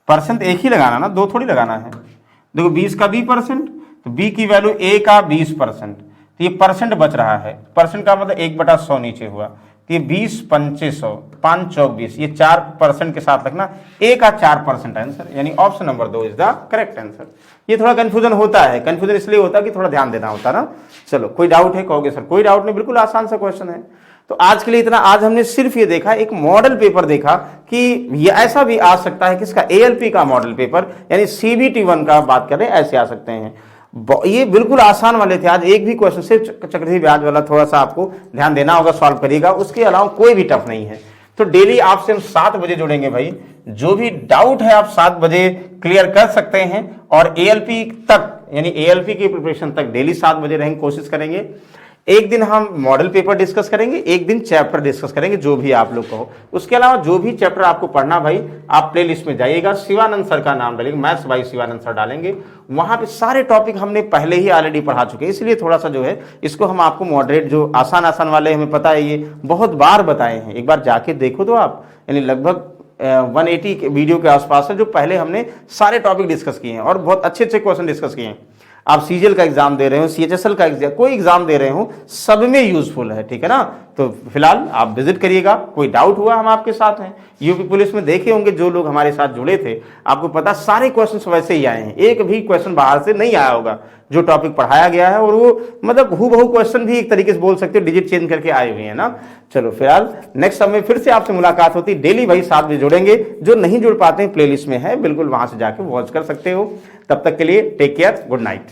परसेंट एक ही लगाना ना, दो थोड़ी लगाना है, देखो 20 का b%, तो b की वैल्यू a का 20%, तो ये परसेंट बच रहा है, परसेंट का मतलब 1/100 नीचे हुआ, तो ये 20 2500, 5 चौक 20, ये 4% के साथ रखना, a का 4% आंसर, यानी option number 2 is the correct answer. ये थोड़ा कंफ्यूजन होता है, कंफ्यूजन इसलिए होता है कि थोड़ा ध्यान देना होता ना। चलो कोई डाउट है? कहोगे सर कोई डाउट नहीं, बिल्कुल आसान सा क्वेश्चन है। तो आज के लिए इतना। आज हमने सिर्फ ये देखा, एक मॉडल पेपर देखा कि ये ऐसा भी आ सकता है, किसका? ALP का मॉडल पेपर, यानी CBT 1 का बात करें ऐसे आ सकते हैं। ये बिल्कुल आसान वाले थे। आज एक भी क्वेश्चन, सिर्फ चक्रवृद्धि ब्याज वाला थोड़ा सा आपको ध्यान देना होगा, सॉल्व करिएगा, उसके अलावा कोई भी टफ नहीं है। तो डेली आपसे हम 7 बजे जुड़ेंगे भाई, जो भी डाउट है आप 7 बजे क्लियर कर सकते हैं। और एएलपी तक, यानी एएलपी की प्रिपरेशन तक डेली 7 बजे रहेंगे, कोशिश करेंगे। एक दिन हम मॉडल पेपर डिस्कस करेंगे, एक दिन चैप्टर डिस्कस करेंगे, जो भी आप लोग कहो। उसके अलावा जो भी चैप्टर आपको पढ़ना भाई, आप प्लेलिस्ट में जाइएगा, शिवानंद सर का नाम डालेंगे, मैथ्स बाय शिवानंद सर डालेंगे, वहां पे सारे टॉपिक हमने पहले ही ऑलरेडी पढ़ा चुके हैं। इसलिए थोड़ा सा जो है इसको हम आपको मॉडरेट, जो आसान आसान वाले हमें पता है, ये बहुत बार बताए हैं, एक बार जाके देखो तो आप, यानी लगभग 180 वीडियो के आसपास है जो पहले हमने सारे टॉपिक डिस्कस किए हैं और बहुत अच्छे अच्छे क्वेश्चन डिस्कस किए हैं। आप सीजीएल का एग्जाम दे रहे हो, सीएचएसएल का एग्जाम, कोई एग्जाम दे रहे हो, सब में यूजफुल है, ठीक है ना। तो फिलहाल आप विजिट करिएगा, कोई डाउट हुआ हम आपके साथ हैं। यूपी पुलिस में देखे होंगे जो लोग हमारे साथ जुड़े थे, आपको पता सारे क्वेश्चन वैसे ही आए हैं, एक भी क्वेश्चन बाहर से नहीं आया होगा, जो टॉपिक पढ़ाया गया है, और वो मतलब हूबहू क्वेश्चन भी एक तरीके से बोल सकते हो, डिजिट चेंज करके आए हुए हैं ना। चलो फिलहाल नेक्स्ट समय फिर से आपसे मुलाकात होती, डेली भाई 7 बजे जुड़ेंगे। जो नहीं जुड़ पाते हैं प्लेलिस्ट में है, बिल्कुल वहां से जाके वॉच कर सकते हो। तब तक के लिए टेक केयर, गुड नाइट।